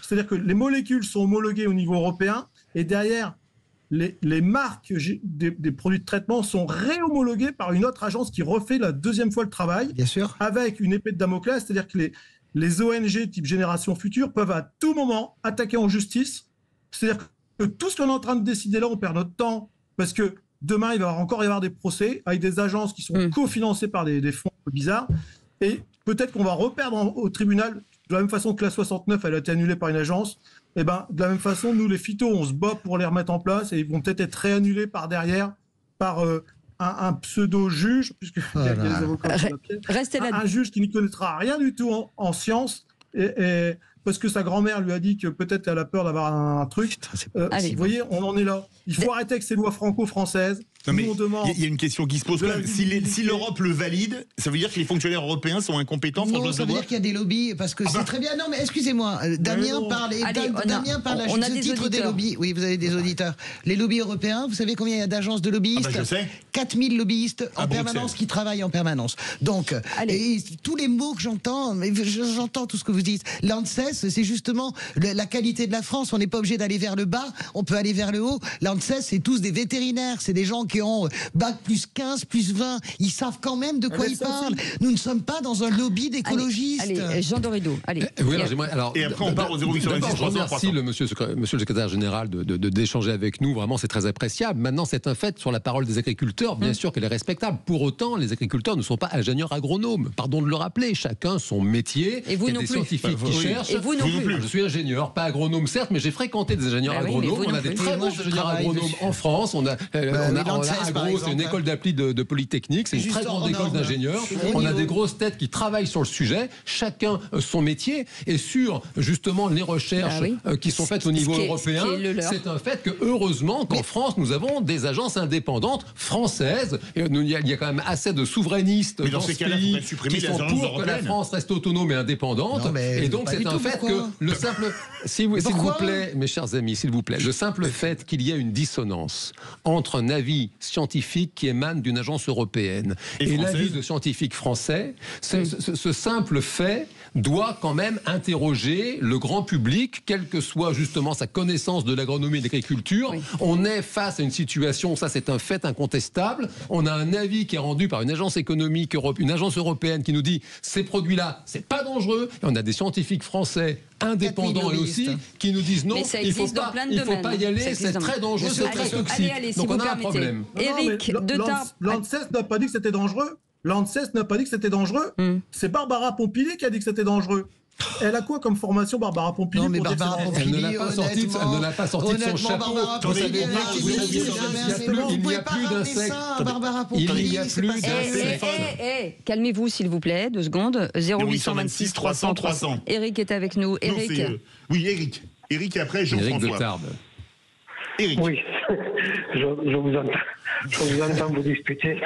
C'est-à-dire que les molécules sont homologuées au niveau européen et derrière... Les marques des produits de traitement sont réhomologuées par une autre agence qui refait la deuxième fois le travail. Bien sûr. Avec une épée de Damoclès, c'est-à-dire que les ONG type Génération Future peuvent à tout moment attaquer en justice. C'est-à-dire que tout ce qu'on est en train de décider là, on perd notre temps parce que demain, il va encore y avoir des procès avec des agences qui sont cofinancées par des fonds bizarres. Et peut-être qu'on va reperdre au tribunal de la même façon que la 69, elle a été annulée par une agence. Et ben, de la même façon, nous, les phytos, on se bat pour les remettre en place et ils vont peut-être être réannulés par derrière par un pseudo-juge, puisque il y a les avocats sur la pièce, un juge qui n'y connaîtra rien du tout en sciences, et parce que sa grand-mère lui a dit que peut-être elle a peur d'avoir un truc. Vous voyez, on en est là. Il faut arrêter avec ces lois franco-françaises. Il y a une question qui se pose. Si l'Europe le valide, ça veut dire que les fonctionnaires européens sont incompétents? Non, ça veut dire qu'il y a des lobbies, parce que c'est très bien. Non, mais excusez-moi, Damien parle à juste titre des lobbies. Oui, vous avez des auditeurs. Les lobbies européens, vous savez combien il y a d'agences de lobbyistes? Je sais. 4000 lobbyistes en permanence qui travaillent en permanence. Donc, et tous les mots que j'entends, j'entends tout ce que vous dites. L'ANSES, c'est justement la qualité de la France. On n'est pas obligé d'aller vers le bas, on peut aller vers le haut. L'ANSES, c'est tous des vétérinaires, c'est des gens qui ont bac plus 15, plus 20. Ils savent quand même de quoi ils parlent. Nous ne sommes pas dans un lobby d'écologistes. Allez, Jean Dorido, allez. Oui, et après, on part au 0826. D'abord, je remercie le monsieur le secrétaire général d'échanger avec nous. Vraiment, c'est très appréciable. Maintenant, c'est un fait sur la parole des agriculteurs. Bien sûr qu'elle est respectable. Pour autant, les agriculteurs ne sont pas ingénieurs agronomes. Pardon de le rappeler. Chacun son métier. Et vous il y a non des plus. scientifiques qui cherchent. Et vous non plus. Je suis ingénieur, pas agronome certes, mais j'ai fréquenté des ingénieurs agronomes. On a des très bons ingénieurs agronomes en France. On a a Agro, c'est une école d'appli de Polytechnique, c'est une très grande école d'ingénieurs. On a des grosses têtes qui travaillent sur le sujet, chacun son métier, et sur justement les recherches qui sont faites au niveau européen, c'est un fait que heureusement qu'en France, nous avons des agences indépendantes françaises. Et il y a quand même assez de souverainistes dans ce pays qui sont pour que la France reste autonome et indépendante. Et donc c'est un fait que le simple... S'il vous plaît, mes chers amis, s'il vous plaît, le simple fait qu'il y ait une dissonance entre un avis scientifique qui émane d'une agence européenne et l'avis de scientifiques français, ce simple fait doit quand même interroger le grand public, quelle que soit justement sa connaissance de l'agronomie et de l'agriculture. Oui. On est face à une situation, ça c'est un fait incontestable, on a un avis qui est rendu par une agence économique, une agence européenne qui nous dit ces produits-là, c'est pas dangereux, et on a des scientifiques français indépendants et aussi qui nous disent non, il faut pas y aller, c'est très dangereux, c'est très toxique. Donc on a un problème. Éric de Tarbes. L'ANSES n'a pas dit que c'était dangereux. L'ANSES n'a pas dit que c'était dangereux. C'est Barbara Pompili qui a dit que c'était dangereux. Elle a quoi comme formation, Barbara Pompili? Non, mais Barbara Pompili, elle ne l'a pas sorti de son chapeau. Vous savez, il n'y a plus d'insectes. Il n'y a plus d'insectes. Calmez-vous, s'il vous plaît, 2 secondes. 0826 300 300. Éric est avec nous. Éric. Oui, Éric. Éric et après Jean-François. Éric de Tarbes. Éric. Oui, je vous entends. Je vous entends vous disputer.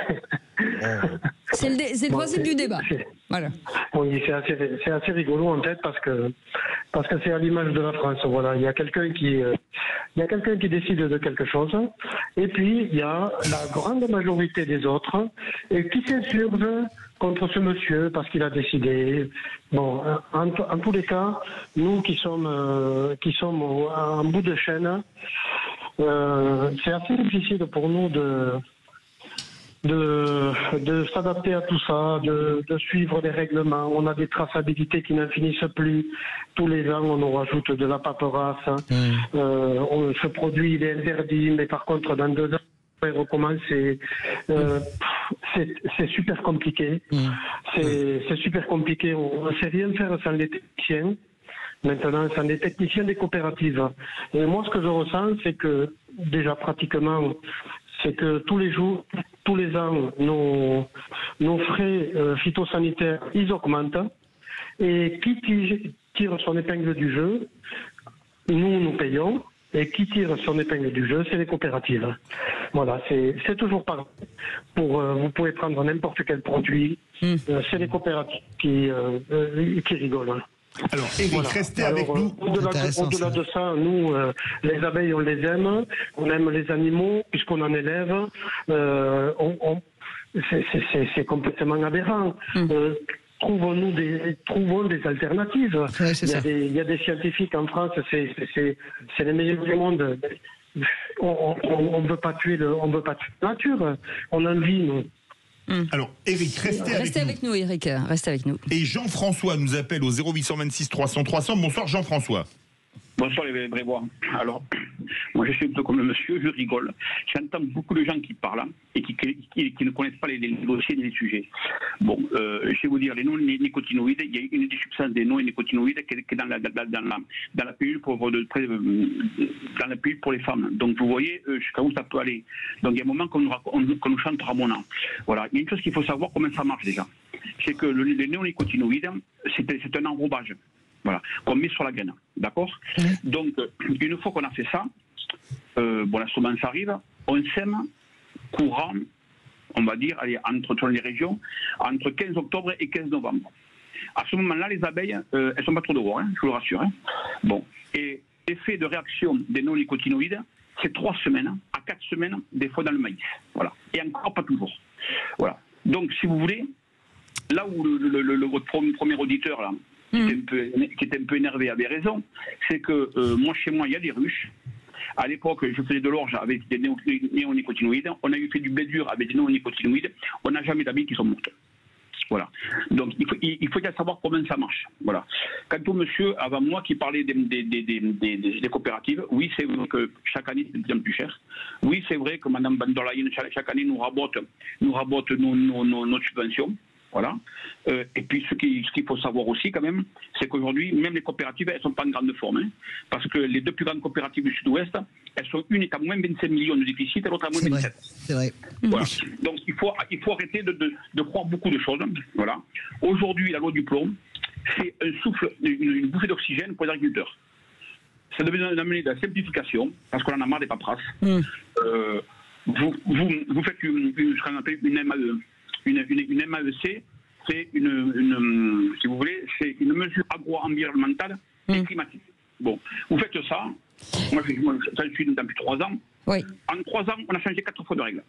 C'est le principe du débat. Voilà. Oui, c'est assez rigolo en fait parce que c'est à l'image de la France. Voilà, il y a quelqu'un qui décide de quelque chose, et puis il y a la grande majorité des autres qui s'insurgent contre ce monsieur parce qu'il a décidé. Bon, en tous les cas, nous qui sommes en bout de chaîne, c'est assez difficile pour nous de s'adapter à tout ça, de suivre les règlements. On a des traçabilités qui n'en finissent plus. Tous les ans, on nous rajoute de la paperasse. Ce produit, il est interdit, mais par contre, dans 2 ans, on recommence. C'est super compliqué. C'est super compliqué. On ne sait rien faire sans les techniciens. Maintenant, sans les techniciens des coopératives. Et moi, ce que je ressens, c'est que, déjà pratiquement, c'est que tous les jours, tous les ans, nos frais phytosanitaires, ils augmentent. Et qui tire son épingle du jeu, nous payons. Et qui tire son épingle du jeu, c'est les coopératives. Voilà, c'est toujours pareil. Vous pouvez prendre n'importe quel produit, c'est les coopératives qui rigolent. Alors, Éric, restez avec nous. Au-delà de ça, nous, les abeilles, on les aime. On aime les animaux, puisqu'on en élève. C'est complètement aberrant. Trouvons des alternatives. Il y a des scientifiques en France, c'est les meilleurs du monde. On ne veut pas tuer la nature. On en vit, nous. Alors, Éric, restez avec nous. Éric, restez avec nous. Et Jean-François nous appelle au 0826 300 300. Bonsoir, Jean-François. Bonsoir les Brévois. Alors, moi je suis un peu comme le monsieur, je rigole. J'entends beaucoup de gens qui parlent et qui ne connaissent pas les dossiers ni les sujets. Bon, je vais vous dire, les non-nicotinoïdes, il y a une des substances des non-nicotinoïdes qui est dans la pilule pour les femmes. Donc vous voyez jusqu'à où ça peut aller. Donc il y a un moment qu'on nous chante Ramona. Voilà, il y a une chose qu'il faut savoir comment ça marche déjà. C'est que les non-nicotinoïdes, c'est un enrobage. Voilà, qu'on met sur la graine, d'accord? Donc, une fois qu'on a fait ça, la semence arrive, on sème courant, on va dire, entre les régions, entre 15 octobre et 15 novembre. À ce moment-là, les abeilles, elles ne sont pas trop dehors, je vous le rassure. Bon, et l'effet de réaction des non-nicotinoïdes, c'est 3 semaines à 4 semaines, des fois dans le maïs. Voilà, et encore pas toujours. Voilà. Donc, si vous voulez, là où votre premier auditeur, là, qui était un peu énervé, avait raison, c'est que moi, chez moi, il y a des ruches. À l'époque, je faisais de l'orge avec des néonicotinoïdes. On a fait du blé dur avec des néonicotinoïdes. On n'a jamais d'abeilles qui sont mortes. Voilà. Donc, il faut savoir comment ça marche. Voilà. Quant au monsieur avant moi qui parlait des coopératives, oui, c'est vrai que chaque année, c'est de plus en plus cher. Oui, c'est vrai que Mme Bandolaïne, chaque année, nous rabote nos subventions. Voilà. Et puis ce qu'il faut savoir aussi quand même, c'est qu'aujourd'hui, même les coopératives, elles ne sont pas en grande forme. Hein, parce que les deux plus grandes coopératives du Sud-Ouest, une est à moins 25 millions de déficit et l'autre à moins 27. C'est vrai. Voilà. Donc il faut arrêter de croire beaucoup de choses. Voilà. Aujourd'hui, la loi du plomb, c'est un souffle, une bouffée d'oxygène pour les agriculteurs. Ça devait amener de la simplification, parce qu'on en a marre des paperasses. Vous faites ce qu'on appelle une MAE. Une MAEC, c'est si vous voulez, c'est une mesure agro-environnementale et climatique. Bon, vous faites ça. Moi, je suis depuis 3 ans. Oui. En 3 ans, on a changé 4 fois de règles.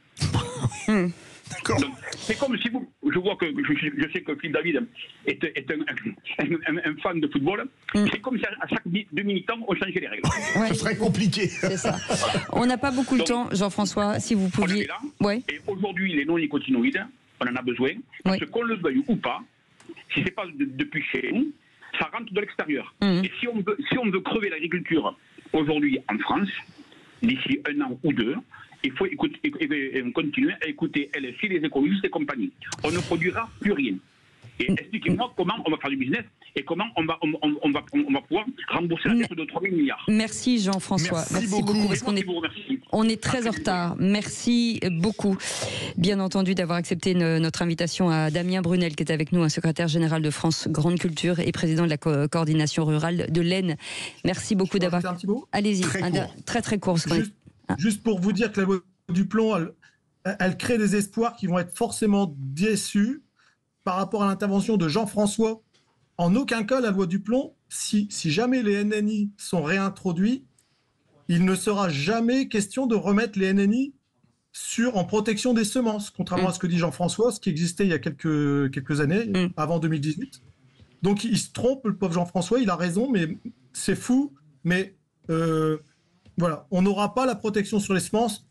D'accord. C'est comme si je vois que je sais que Philippe David est un fan de football. C'est comme si à chaque 2 minutes on changeait les règles. Ouais. Ce serait compliqué. C'est ça. On n'a pas beaucoup de temps, Jean-François, si vous pouviez. Ouais. Et aujourd'hui, les non-nicotinoïdes, on en a besoin, parce qu'on le veuille ou pas, si c'est pas depuis chez nous, ça rentre de l'extérieur. Et si on veut crever l'agriculture aujourd'hui en France, d'ici 1 an ou 2, il faut continuer à écouter LFI, les écologistes et compagnie. On ne produira plus rien. Et expliquez-moi comment on va faire du business et comment on va pouvoir rembourser la dette de 3 000 milliards. Merci Jean-François. Merci beaucoup. Parce on est très en retard. Merci beaucoup. Bien entendu d'avoir accepté notre invitation à Damien Brunel qui est avec nous, un secrétaire général de France Grande Culture et président de la coordination rurale de l'Aisne. Merci beaucoup d'avoir. Un petit mot. Allez-y. Très court. Juste pour vous dire que la loi du plomb, elle crée des espoirs qui vont être forcément déçus par rapport à l'intervention de Jean-François. En aucun cas, la loi du plomb, si jamais les NNI sont réintroduits, il ne sera jamais question de remettre les NNI en protection des semences, contrairement à ce que dit Jean-François, ce qui existait il y a quelques années, avant 2018. Donc il se trompe, le pauvre Jean-François, il a raison, mais c'est fou. Mais voilà, on n'aura pas la protection sur les semences.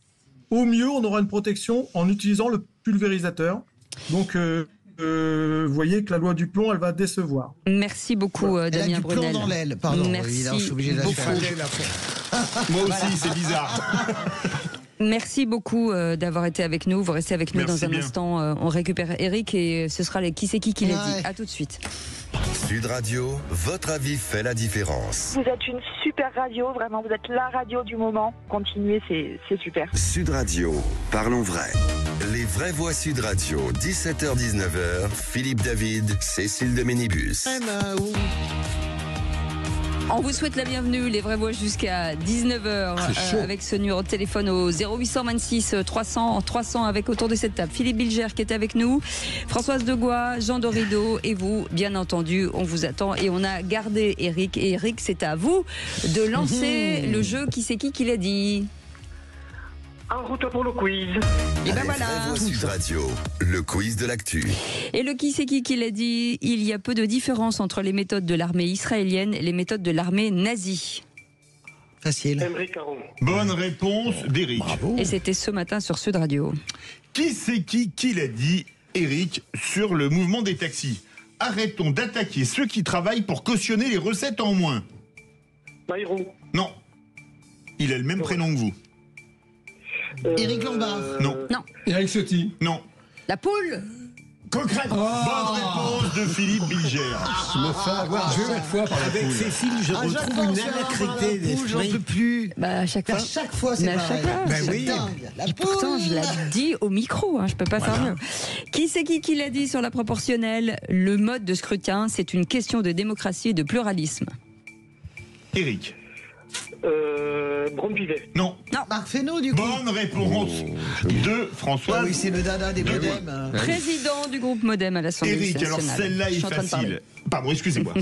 Au mieux, on aura une protection en utilisant le pulvérisateur. Donc, vous voyez que la loi du plomb, elle va décevoir. Merci beaucoup, Damien Brunel. Elle a du plomb dans l'aile, pardon. Merci je suis obligé de la faire. Moi aussi, c'est bizarre. Merci beaucoup d'avoir été avec nous. Vous restez avec nous dans un instant. On récupère Eric et ce sera les qui c'est qui l'a dit. À tout de suite. Sud Radio, votre avis fait la différence. Vous êtes une super radio, vraiment, vous êtes la radio du moment. Continuez, c'est super. Sud Radio, parlons vrai. Les vraies voix Sud Radio, 17h-19h, Philippe David, Cécile de Ménibus. On vous souhaite la bienvenue, les vraies voix jusqu'à 19h avec ce numéro de téléphone au 0826 300 300 avec autour de cette table Philippe Bilger qui est avec nous, Françoise Degois, Jean Dorido et vous, bien entendu, on vous attend et on a gardé Eric. Et Eric, c'est à vous de lancer le jeu qui c'est qui l'a dit. En route pour le quiz. Et ben voilà. Sud Radio, le quiz de l'actu. Et le qui c'est qui l'a dit, il y a peu de différence entre les méthodes de l'armée israélienne et les méthodes de l'armée nazie. Facile. Bonne réponse d'Éric. Et c'était ce matin sur Sud Radio. Qui c'est qui l'a dit, Éric, sur le mouvement des taxis? Arrêtons d'attaquer ceux qui travaillent pour cautionner les recettes en moins. Bayrou. Non. Il a le même prénom que vous. Éric Lombard. Non. Éric Ciotti. Non. La poule. Concrète. Bonne réponse de Philippe Bilger. Je me fais avoir chaque fois par la poule. Avec Cécile, je retrouve une alacrité d'esprit. J'en peux plus. À chaque fois. À chaque fois, c'est pareil. Oui. Dingue. La Pourtant, je l'ai dit au micro, je peux pas faire mieux. Qui c'est qui l'a dit sur la proportionnelle? Le mode de scrutin, c'est une question de démocratie et de pluralisme. Éric. Brun-Pivet. Non. Marc Fesneau, du coup. Bonne réponse de François. Ah oui, c'est le dada des modems. Président du groupe Modem à l'Assemblée nationale. Éric, alors celle-là est facile. Pardon, excusez-moi.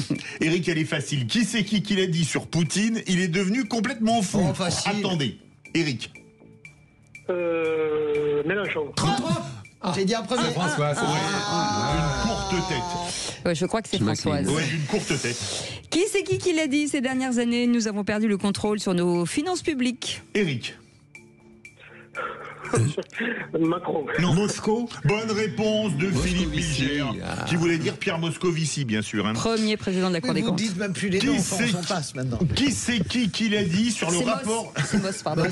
Éric, elle est facile. Qui c'est qui l'a dit sur Poutine? Il est devenu complètement fou. Attendez. Éric. Mélenchon. J'ai dit un premier. François, c'est vrai. Une courte tête. Ouais, je crois que c'est Françoise. Ouais, d'une courte tête. Qui c'est qui l'a dit ces dernières années? Nous avons perdu le contrôle sur nos finances publiques. Éric. Macron. Non. Moscou. Bonne réponse de Philippe Bilger, qui voulait dire Pierre Moscovici, bien sûr. Premier président de la Cour des comptes. Vous dites même plus les noms, on passe maintenant. Qui c'est qui l'a dit sur le rapport... C'est Moss, pardon.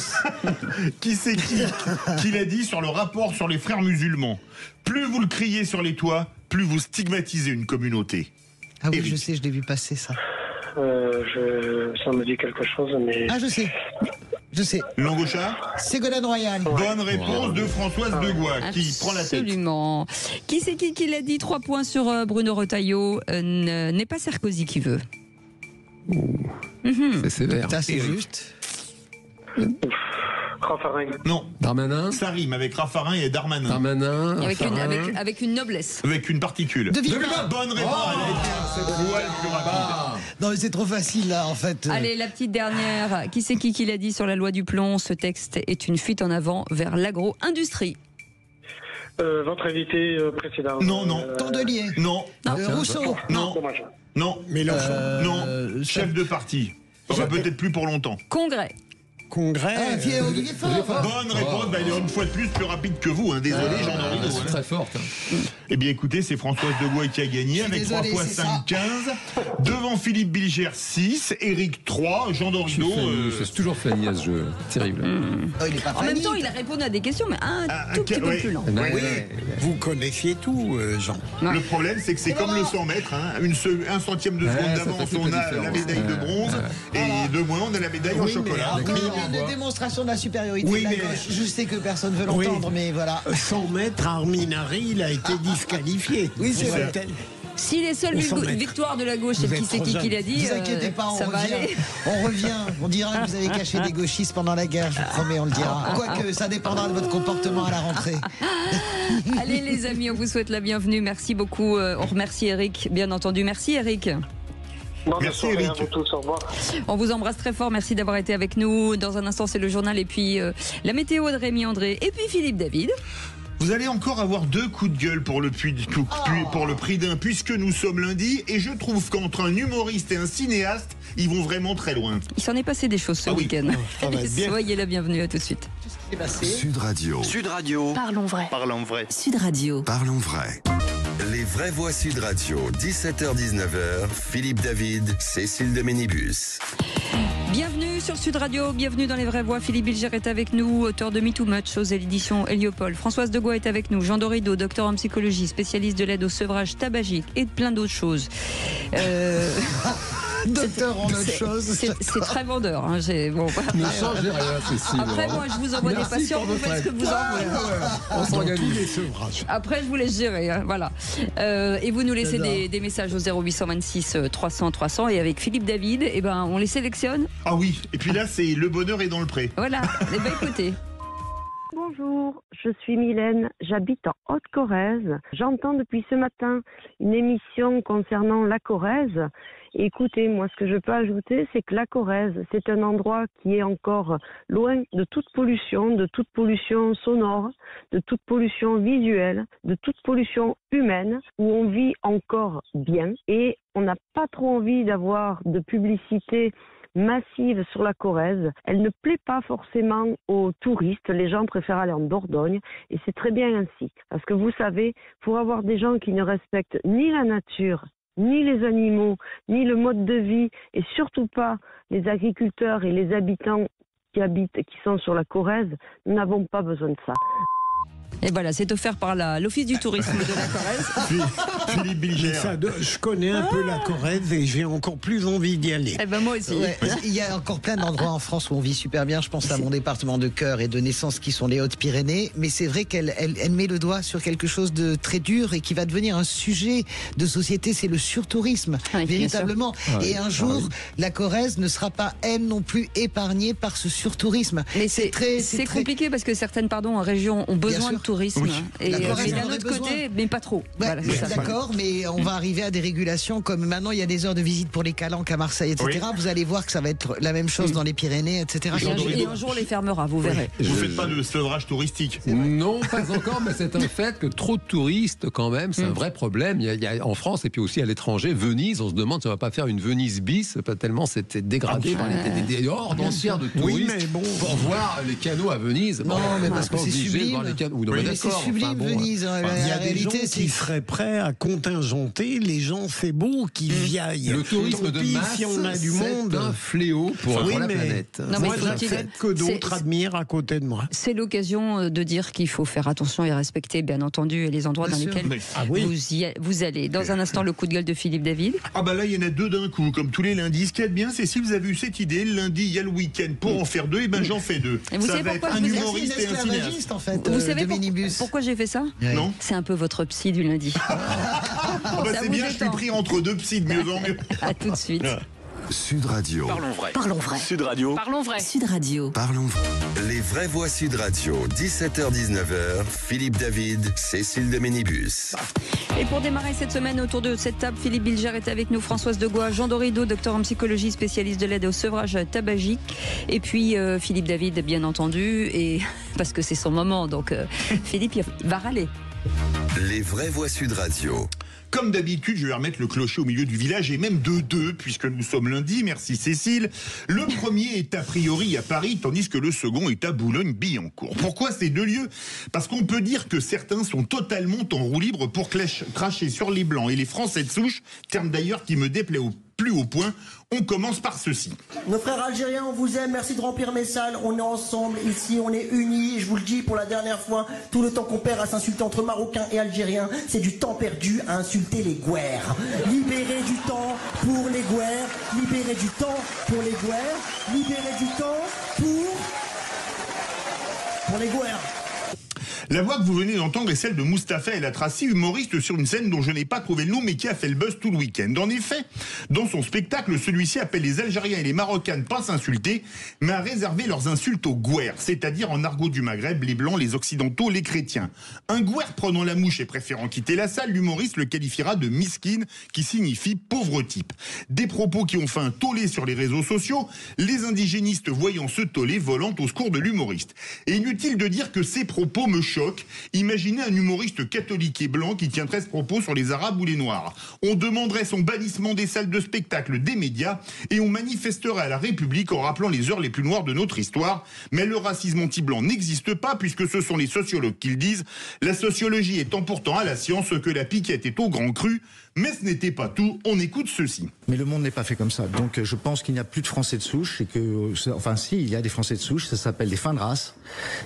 Qui c'est qui l'a dit sur le rapport sur les frères musulmans? Plus vous le criez sur les toits, plus vous stigmatisez une communauté. Ah oui, Éric. je sais, je l'ai vu passer ça. Ça me dit quelque chose, mais... Ah, je sais. Langauchard. Ségolène Royal. Bonne réponse de Françoise Degois, qui prend la tête. Absolument. Qui c'est qui l'a dit? 3 points sur Bruno Retailleau. N'est pas Sarkozy qui veut. C'est sévère. Ça, c'est juste. Raffarin. Non. Darmanin. Ça rime avec Raffarin et Darmanin. Darmanin. Avec une noblesse. Avec une particule. De Villepin. Bonne réponse. Elle a été un poil plus rapide. Non, mais c'est trop facile, là, en fait. Allez, la petite dernière. Qui c'est qui l'a dit sur la loi du plomb? Ce texte est une fuite en avant vers l'agro-industrie. Votre invité précédent. Non. Tondelier. Non. Rousseau. Non. Dommage. Non. Mélenchon. Non. Chef de parti. Enfin, peut-être plus pour longtemps. Congrès. Congrès. Olivier Faure. Bonne réponse. Il est une fois de plus rapide que vous. Désolé, Jean-Henri. C'est très forte. Eh bien, écoutez, c'est Françoise Degois qui a gagné avec désolé, 3 fois c'est 5, ça. 15. Devant Philippe Bilger, 6. Éric, 3. Jean Dorido. C'est toujours Fanny à ce jeu. Terrible. Oh, il est pas En même Fanny. temps, il a répondu à des questions, mais un tout petit peu oui. plus lent. Oui, vous connaissiez tout, Jean. Le problème, c'est que c'est comme le 100 mètres. Un centième de seconde ça d'avance, fait toute on la a la différence. médaille de bronze. Et de moins, on a la médaille en Oui, chocolat. mais Encore une démonstration de la supériorité Oui, de la mais- gauche. Je sais que personne ne veut Oui. l'entendre, mais voilà. 100 mètres, Arminari, il a été disqualifié. Oui, c'est vrai. Si les seules Au 100 mètres. victoires de la gauche, c'est Vous qui êtes c'est trop qui jeune. l'a dit, Ne vous inquiétez pas, ça va aller. on revient. On dira que vous avez caché des gauchistes pendant la guerre, je vous promets, on le dira. Quoique, ça dépendra de votre comportement à la rentrée. Allez les amis, on vous souhaite la bienvenue. Merci beaucoup. On remercie Eric, bien entendu. Merci Eric. Merci, Eric. Eric. À vous tous, au revoir. On vous embrasse très fort. Merci d'avoir été avec nous. Dans un instant, c'est le journal et puis la météo de Rémi André et puis Philippe David. Vous allez encore avoir 2 coups de gueule pour le prix d'un, puisque nous sommes lundi. Et je trouve qu'entre un humoriste et un cinéaste, ils vont vraiment très loin. Il s'en est passé des choses ce week-end. ça va être bien. Soyez la bienvenue, à tout de suite. Sud Radio. Sud Radio. Parlons vrai. Parlons vrai. Sud Radio. Parlons vrai. Les vraies voix Sud Radio, 17h-19h, Philippe David, Cécile de Ménibus. Bienvenue sur Sud Radio, bienvenue dans Les Vraies Voix. Philippe Bilger est avec nous, auteur de Me Too Much aux éditions Heliopol. Françoise Degois est avec nous, Jean Dorido, docteur en psychologie, spécialiste de l'aide au sevrage tabagique et de plein d'autres choses. Docteur en autre chose. C'est très vendeur. Hein, bon, voilà. Ne changez rien, Cécile. Après, moi, je vous envoie des Merci patients, pour vous votre faites ce que aide. vous envoyez. On s'organise. Les sevrages. Après, je vous laisse gérer. Hein, voilà. Et vous nous laissez des messages au 0826 300 300. Et avec Philippe David, eh ben, on les sélectionne. Ah oui, et puis là, c'est le bonheur est dans le pré. Voilà. Eh ben, écoutez. Bonjour, je suis Mylène, j'habite en Haute-Corrèze. J'entends depuis ce matin une émission concernant la Corrèze. Et écoutez, moi ce que je peux ajouter, c'est que la Corrèze, c'est un endroit qui est encore loin de toute pollution sonore, de toute pollution visuelle, de toute pollution humaine, où on vit encore bien. Et on n'a pas trop envie d'avoir de publicité massive sur la Corrèze. Elle ne plaît pas forcément aux touristes. Les gens préfèrent aller en Dordogne et c'est très bien ainsi. Parce que vous savez, pour avoir des gens qui ne respectent ni la nature, ni les animaux, ni le mode de vie et surtout pas les agriculteurs et les habitants qui sont sur la Corrèze, nous n'avons pas besoin de ça. Et voilà, c'est offert par l'Office du tourisme de la Corrèze. Philippe Bilger. Je connais un peu la Corrèze et j'ai encore plus envie d'y aller. Eh ben moi aussi. Ouais, il y a encore plein d'endroits en France où on vit super bien. Je pense à mon département de cœur et de naissance qui sont les Hautes-Pyrénées. Mais c'est vrai qu'elle met le doigt sur quelque chose de très dur et qui va devenir un sujet de société. C'est le surtourisme, véritablement. Et un jour, la Corrèze ne sera pas, elle non plus, épargnée par ce surtourisme. Mais c'est compliqué parce que certaines régions ont besoin de tourisme. Oui. Et La Corrèze mais en d'un aurait autre besoin. côté, mais pas trop. Voilà, c'est ça. D'accord, mais on va arriver à des régulations comme maintenant il y a des heures de visite pour les calanques à Marseille, etc. Oui. Vous allez voir que ça va être la même chose dans les Pyrénées, etc. Et un jour, on les fermera, vous verrez. Vous faites pas de sevrage touristique? Non, pas encore, mais c'est un fait que trop de touristes, quand même, c'est un vrai problème. Il y a en France et puis aussi à l'étranger, Venise, on se demande si on va pas faire une Venise bis, pas tellement c'était dégradé par des hordes entières de touristes Oui, mais bon. pour voir les canaux à Venise. Non, mais parce que c'est obligé de sublime. voir les canaux. Oui, non, mais mais c'est sublime, Venise. Hein, il y a la des réalité, gens qui seraient prêts à contingenter les gens, c'est beau, qu'ils viennent. Le tourisme de masse, si on a du monde, c'est un fléau pour la planète. Non, moi, mais j'accepte que d'autres admirent à côté de moi. C'est l'occasion de dire qu'il faut faire attention et respecter, bien entendu, les endroits dans lesquels vous allez. Dans un instant, le coup de gueule de Philippe David. Ah bah là, il y en a deux d'un coup, comme tous les lundis. Ce qui est bien, c'est si vous avez eu cette idée, le lundi, il y a le week-end. Pour en faire deux, et ben j'en fais deux. Et vous ça savez va être pourquoi un je vous ai- humoriste et un cinéaste. en fait, Vous savez de minibus. pourquoi j'ai fait ça? Non. C'est un peu votre psy du lundi. Ah bah Ça c'est vous bien, je suis détend. pris entre deux psys, de mieux en mieux. À tout de suite. Sud Radio. Parlons vrai. Parlons vrai. Sud Radio. Parlons vrai. Sud Radio. Parlons vrai. Les vraies voix Sud Radio, 17h-19h, Philippe David, Cécile de Ménibus. Et pour démarrer cette semaine autour de cette table, Philippe Bilger est avec nous, Françoise Degois, Jean Dorido, docteur en psychologie, spécialiste de l'aide au sevrage tabagique, et puis Philippe David, bien entendu, et parce que c'est son moment, donc Philippe il va râler. Les vraies voix Sud Radio. Comme d'habitude, je vais remettre le clocher au milieu du village et même de deux, puisque nous sommes lundi. Merci Cécile. Le premier est a priori à Paris, tandis que le second est à Boulogne-Billancourt. Pourquoi ces deux lieux? Parce qu'on peut dire que certains sont totalement en roue libre pour cracher sur les Blancs et les Français de souche, terme d'ailleurs qui me déplaît au plus haut point. On commence par ceci. Nos frères algériens, on vous aime, merci de remplir mes salles, on est ensemble ici, on est unis, je vous le dis pour la dernière fois, tout le temps qu'on perd à s'insulter entre Marocains et Algériens, c'est du temps perdu à insulter les Gouères. Libérez du temps pour les Gouères, libérez du temps pour les Gouères, libérez du temps pour les Gouères. La voix que vous venez d'entendre est celle de Mustapha El Atrassi, humoriste sur une scène dont je n'ai pas trouvé le nom mais qui a fait le buzz tout le week-end. En effet, dans son spectacle, celui-ci appelle les Algériens et les Marocains à ne pas s'insulter, mais à réserver leurs insultes aux Gouères, c'est-à-dire en argot du Maghreb, les Blancs, les Occidentaux, les Chrétiens. Un Gouère prenant la mouche et préférant quitter la salle, l'humoriste le qualifiera de miskin, qui signifie pauvre type. Des propos qui ont fait un tollé sur les réseaux sociaux, les indigénistes voyant ce tollé volant au secours de l'humoriste. Et inutile de dire que ces propos me choquent. Imaginez un humoriste catholique et blanc qui tiendrait ce propos sur les Arabes ou les Noirs. On demanderait son bannissement des salles de spectacle, des médias, et on manifesterait à la République en rappelant les heures les plus noires de notre histoire. Mais le racisme anti-blanc n'existe pas puisque ce sont les sociologues qui le disent. La sociologie étant pourtant à la science ce que la piquette est au grand cru. Mais ce n'était pas tout, on écoute ceci. Mais le monde n'est pas fait comme ça. Donc je pense qu'il n'y a plus de Français de souche et que, enfin si, il y a des Français de souche, ça s'appelle des fins de race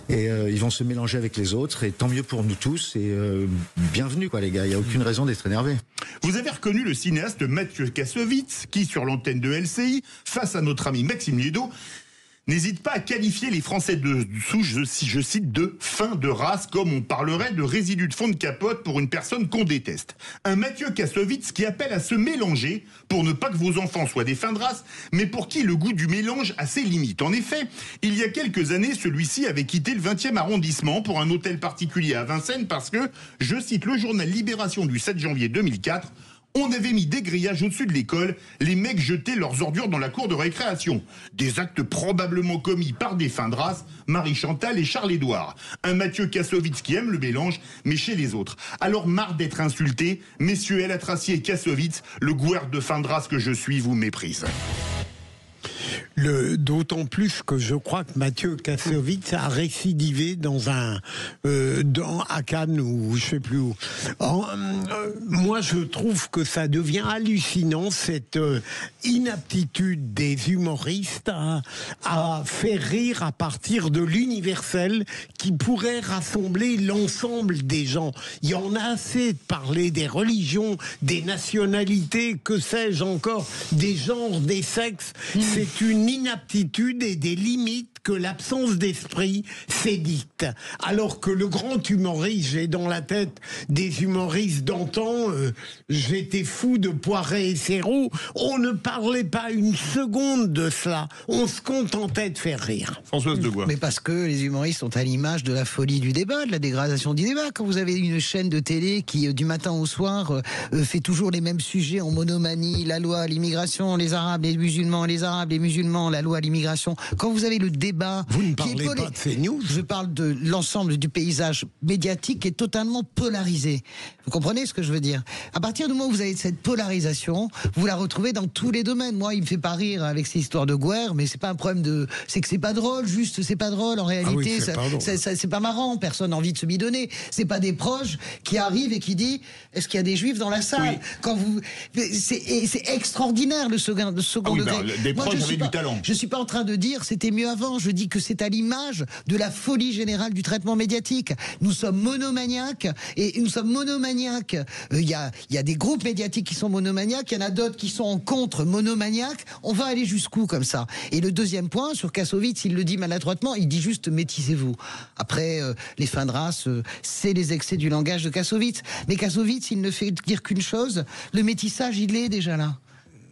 et ils vont se mélanger avec les autres et tant mieux pour nous tous et bienvenue quoi les gars, il n'y a aucune raison d'être énervé. Vous avez reconnu le cinéaste Mathieu Kassovitz qui sur l'antenne de LCI, face à notre ami Maxime Liedo, n'hésite pas à qualifier les Français de souche, je cite, de fin de race, comme on parlerait de résidus de fond de capote pour une personne qu'on déteste. Un Mathieu Kassovitz qui appelle à se mélanger pour ne pas que vos enfants soient des fins de race, mais pour qui le goût du mélange a ses limites. En effet, il y a quelques années, celui-ci avait quitté le 20e arrondissement pour un hôtel particulier à Vincennes parce que, je cite le journal Libération du 7 janvier 2004, on avait mis des grillages au-dessus de l'école, les mecs jetaient leurs ordures dans la cour de récréation. Des actes probablement commis par des fins de race, Marie-Chantal et Charles-Édouard. Un Mathieu Kassovitz qui aime le mélange, mais chez les autres. Alors marre d'être insulté, messieurs El Atrassi et Kassovitz, le gouer de fin de race que je suis vous méprise. D'autant plus que je crois que Mathieu Kassovitz a récidivé à Cannes ou je sais plus où. Moi, je trouve que ça devient hallucinant cette inaptitude des humoristes à faire rire à partir de l'universel qui pourrait rassembler l'ensemble des gens. Il y en a assez de parler des religions, des nationalités, que sais-je encore, des genres, des sexes. C'est une inaptitude et des limites que l'absence d'esprit s'édicte. Alors que le grand humoriste, j'ai dans la tête des humoristes d'antan, j'étais fou de Poiret et Serrault, on ne parlait pas une seconde de cela, on se contentait de faire rire. Françoise Degois. Mais parce que les humoristes sont à l'image de la folie du débat, de la dégradation du débat. Quand vous avez une chaîne de télé qui, du matin au soir, fait toujours les mêmes sujets en monomanie, la loi, l'immigration, les Arabes, les musulmans, les Arabes, les musulmans, la loi, l'immigration. Quand vous avez le débat débat. Vous ne parlez pas de CNews. Je parle de l'ensemble du paysage médiatique qui est totalement polarisé. Vous comprenez ce que je veux dire? À partir du moment où vous avez cette polarisation, vous la retrouvez dans tous les domaines. Moi, il me fait pas rire avec ces histoires de guerre, mais c'est pas un problème de... C'est que c'est pas drôle, juste, c'est pas drôle. En réalité, c'est pas marrant. Personne n'a envie de se bidonner. C'est pas des proches qui arrivent et qui disent, est-ce qu'il y a des juifs dans la salle? Quand vous... C'est extraordinaire, le second degré. Des proches avaient du talent. Je suis pas en train de dire c'était mieux avant. Je dis que c'est à l'image de la folie générale du traitement médiatique. Nous sommes monomaniaques et nous sommes monomaniaques. Il y a des groupes médiatiques qui sont monomaniaques, il y en a d'autres qui sont en contre monomaniaques. On va aller jusqu'où comme ça? Et le deuxième point sur Kassovitz, il le dit maladroitement, il dit juste métissez-vous. Après les fins de race, c'est les excès du langage de Kassovitz. Mais Kassovitz, il ne fait dire qu'une chose, le métissage, il est déjà là.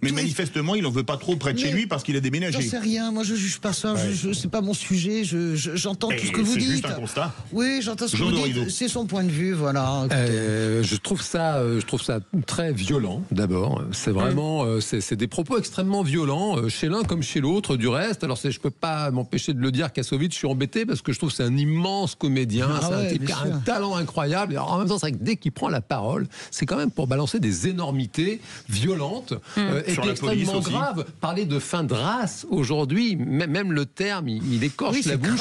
Mais manifestement, il n'en veut pas trop près de chez lui parce qu'il a déménagé. J'en sais rien, moi je juge pas ça, c'est pas mon sujet, j'entends tout ce que vous dites. C'est juste un constat. Oui, j'entends ce que vous dites, c'est son point de vue, voilà. Je trouve ça très violent, d'abord. C'est vraiment, c'est des propos extrêmement violents, chez l'un comme chez l'autre, du reste. Alors je peux pas m'empêcher de le dire, Kassovitz, je suis embêté parce que je trouve que c'est un immense comédien, c'est un type qui a un talent incroyable. Et alors, en même temps, c'est vrai que dès qu'il prend la parole, c'est quand même pour balancer des énormités violentes. Et qui est extrêmement grave. Parler de fin de race aujourd'hui, même le terme, il écorche la bouche.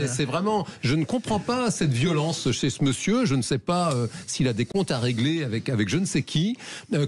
C'est vraiment. Je ne comprends pas cette violence chez ce monsieur. Je ne sais pas s'il a des comptes à régler avec je ne sais qui.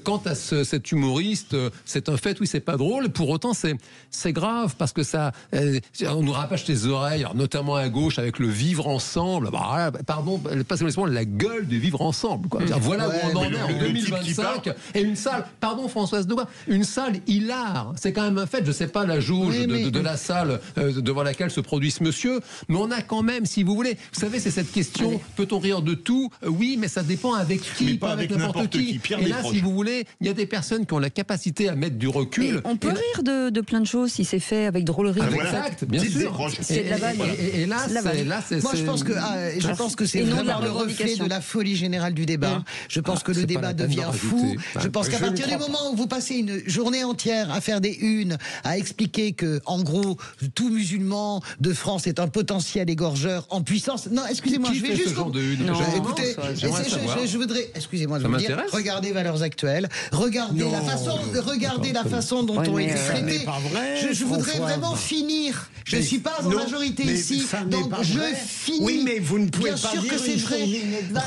Quant à cet humoriste, c'est un fait. Oui, c'est pas drôle. Pour autant, c'est grave parce que ça, on nous rabâche les oreilles, alors, notamment à gauche avec le vivre ensemble. Bah, pardon, pas seulement la gueule de vivre ensemble. Quoi. Voilà où on en est en 2025. Et une salle. Pardon, Françoise. Une salle hilar, c'est quand même un fait. Je ne sais pas la jauge de la salle devant laquelle se produit ce monsieur, mais on a quand même, si vous voulez, vous savez, c'est cette question, peut-on rire de tout? Oui, mais ça dépend avec qui, mais pas avec n'importe qui. Et là, si vous voulez, il y a des personnes qui ont la capacité à mettre du recul. Mais on peut rire de plein de choses si c'est fait avec drôlerie. Exact, bien sûr. C'est de la vanne. Et là, c'est... Moi, je pense que c'est vraiment le reflet de la folie générale du débat. Je pense que le débat devient fou. Je pense qu'à partir du moment où vous passez une journée entière à faire des unes, à expliquer que, en gros, tout musulman de France est un potentiel égorgeur en puissance. Non, excusez-moi, je vais juste. Écoutez, je voudrais, excusez-moi de vous dire, regardez Valeurs Actuelles, regardez la façon dont ont été traités. Je voudrais vraiment finir. Je ne suis pas en majorité ici, donc je finis. Oui, mais vous ne pouvez Bien pas sûr dire que c'est vrai.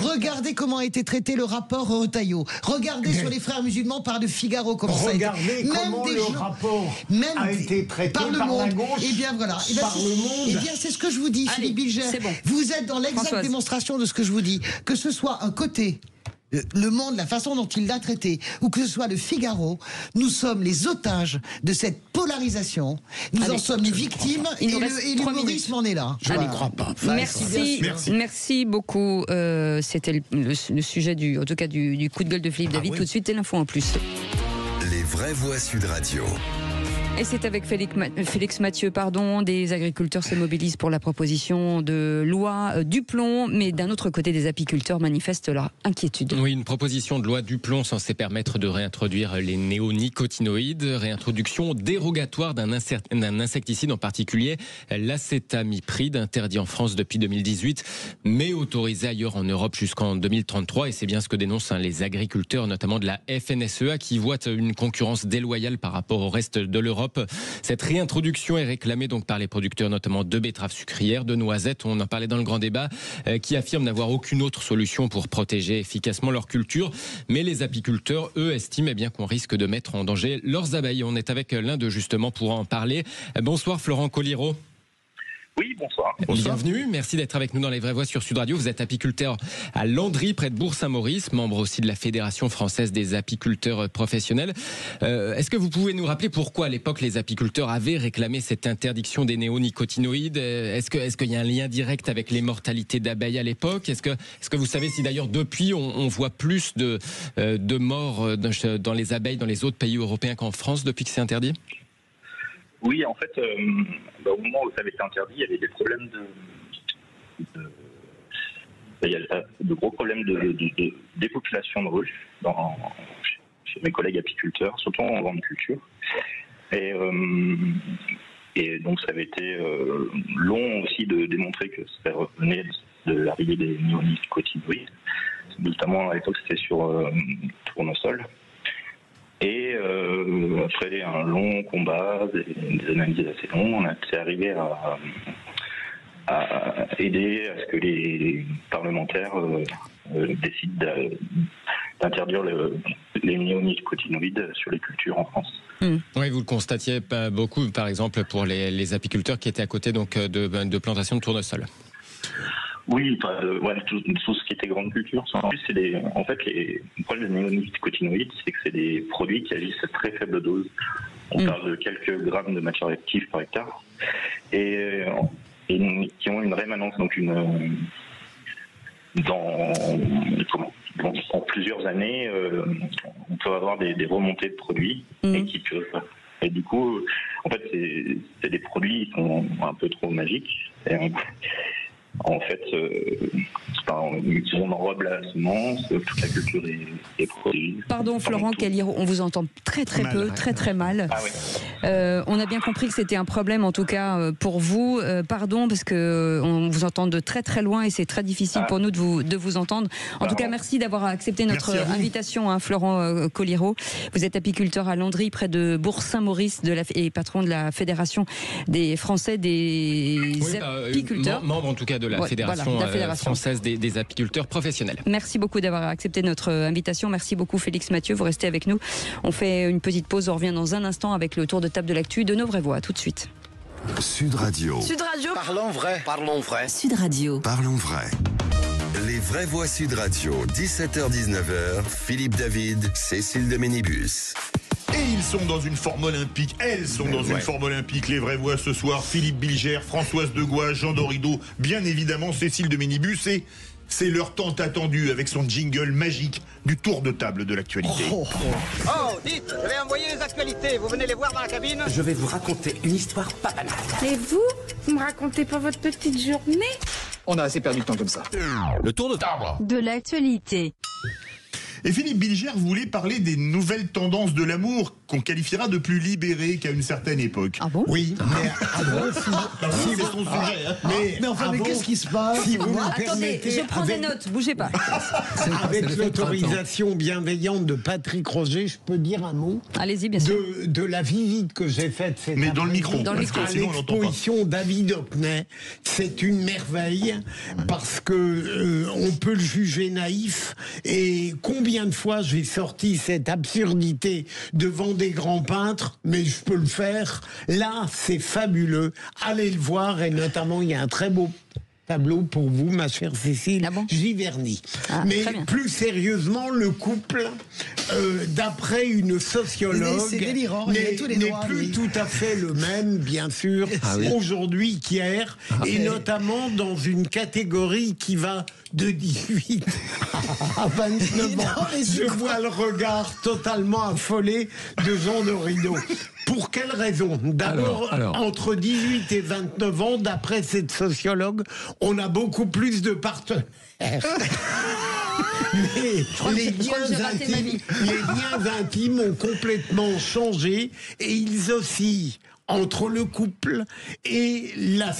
Regardez comment a été traité le rapport Retailleau. Regardez sur les frères musulmans par le Figaro comment ça a été. Regardez comment le rapport a été traité par la gauche. Et bien voilà. Par le Monde. Et bien c'est ce que je vous dis, Philippe Bilger. Bon. Vous êtes dans l'exacte démonstration de ce que je vous dis. Que ce soit un côté Le Monde, la façon dont il l'a traité, ou que ce soit le Figaro, nous sommes les otages de cette polarisation. Nous en sommes les victimes et l'humorisme en est là. Je n'y crois pas. Merci beaucoup. C'était le sujet en tout cas du coup de gueule de Philippe David. Tout de suite, l'info en plus. Les vraies voix Sud Radio. Et c'est avec Félix Mathieu, des agriculteurs se mobilisent pour la proposition de loi Duplon, mais d'un autre côté, des apiculteurs manifestent leur inquiétude. Oui, une proposition de loi Duplon censée permettre de réintroduire les néonicotinoïdes, réintroduction dérogatoire d'un insecticide en particulier, l'acétamipride, interdit en France depuis 2018, mais autorisé ailleurs en Europe jusqu'en 2033. Et c'est bien ce que dénoncent les agriculteurs, notamment de la FNSEA, qui voient une concurrence déloyale par rapport au reste de l'Europe. Cette réintroduction est réclamée donc par les producteurs, notamment de betteraves sucrières, de noisettes, on en parlait dans le grand débat, qui affirment n'avoir aucune autre solution pour protéger efficacement leur culture. Mais les apiculteurs, eux, estiment bien qu'on risque de mettre en danger leurs abeilles. On est avec l'un d'eux justement pour en parler. Bonsoir Florent Coliro. Oui, bonsoir. Bienvenue, merci d'être avec nous dans Les Vraies Voix sur Sud Radio. Vous êtes apiculteur à Landry, près de Bourg-Saint-Maurice, membre aussi de la Fédération française des apiculteurs professionnels. Est-ce que vous pouvez nous rappeler pourquoi à l'époque les apiculteurs avaient réclamé cette interdiction des néonicotinoïdes? Est-ce qu'il y a un lien direct avec les mortalités d'abeilles à l'époque? Est-ce que vous savez si d'ailleurs depuis on voit plus de morts dans les abeilles dans les autres pays européens qu'en France depuis que c'est interdit? Oui, en fait, au moment où ça avait été interdit, il y avait des problèmes de gros problèmes de dépopulation de ruches chez mes collègues apiculteurs, surtout en grande culture. Et Et donc ça avait été long aussi de démontrer que ça revenait de l'arrivée des néonicotinoïdes. Notamment à l'époque c'était sur tournesol. Et après un long combat, des analyses assez longues, on est arrivé à aider à ce que les parlementaires décident d'interdire les néonicotinoïdes sur les cultures en France. Oui, vous le constatiez pas beaucoup, par exemple, pour les apiculteurs qui étaient à côté donc, de plantations de tournesol. Oui, tout ce qui était grande culture. En plus, en fait, le problème des néonicotinoïdes, c'est que c'est des produits qui agissent à très faible dose. On parle de quelques grammes de matière active par hectare et qui ont une rémanence, donc en plusieurs années, on peut avoir des remontées de produits et qui peuvent. Et du coup, en fait, c'est des produits qui sont un peu trop magiques. Et en fait, on enrobe la semence, toute la culture est produite. Pardon Florent Caliro, on vous entend très peu, très mal. Ah oui. On a bien compris que c'était un problème en tout cas pour vous. Pardon parce que on vous entend de très loin et c'est très difficile pour nous de vous entendre. En tout cas, merci d'avoir accepté notre invitation, Florent Caliro. Vous êtes apiculteur à Landry, près de Bourg-Saint-Maurice et patron de la Fédération des Français des apiculteurs. Membre en tout cas de la Fédération française des apiculteurs professionnels. Merci beaucoup d'avoir accepté notre invitation. Merci beaucoup Félix Mathieu, vous restez avec nous. On fait une petite pause, on revient dans un instant avec le tour de table de l'actu de Nos Vraies Voix. Tout de suite. Sud Radio. Sud Radio. Parlons vrai. Parlons vrai. Sud Radio. Parlons vrai. Les Vraies Voix Sud Radio, 17h-19h, Philippe David, Cécile de Ménibus. Et ils sont dans une forme olympique, elles sont dans une forme olympique, les Vraies Voix ce soir, Philippe Bilger, Françoise Degois, Jean Dorido, bien évidemment Cécile de Ménibus, et c'est leur tant attendu avec son jingle magique du tour de table de l'actualité. Oh, dites, je vais envoyer les actualités, vous venez les voir dans la cabine? Je vais vous raconter une histoire pas banale. Et vous me racontez pas votre petite journée? On a assez perdu de temps comme ça. Le tour de table de l'actualité. Et Philippe Bilger voulait parler des nouvelles tendances de l'amour qu'on qualifiera de plus libérées qu'à une certaine époque. Ah bon? Oui, mais c'est son sujet. Mais enfin, mais qu'est-ce qui se passe? Si vous me Attendez, permettez, je prends des notes, bougez pas. Avec l'autorisation bienveillante de Patrick Roger, je peux dire un mot? Allez-y, bien sûr. De la visite que j'ai faite cet Mais dans le micro, dans le micro. à l'exposition David Hockney, c'est une merveille parce que on peut le juger naïf. Et combien de fois j'ai sorti cette absurdité devant des grands peintres, mais je peux le faire. Là, c'est fabuleux. Allez le voir, et notamment, il y a un très beau tableau pour vous, ma chère Cécile, Giverny. Mais plus sérieusement, le couple, d'après une sociologue, n'est plus tout à fait le même, bien sûr, aujourd'hui qu'hier, et notamment dans une catégorie qui va de 18 à 29 ans. Je vois le regard totalement affolé de Jean Dorido. Pour quelle raison? D'abord, entre 18 et 29 ans, d'après cette sociologue, on a beaucoup plus de partenaires. Mais les liens intimes ont complètement changé et ils oscillent entre le couple et la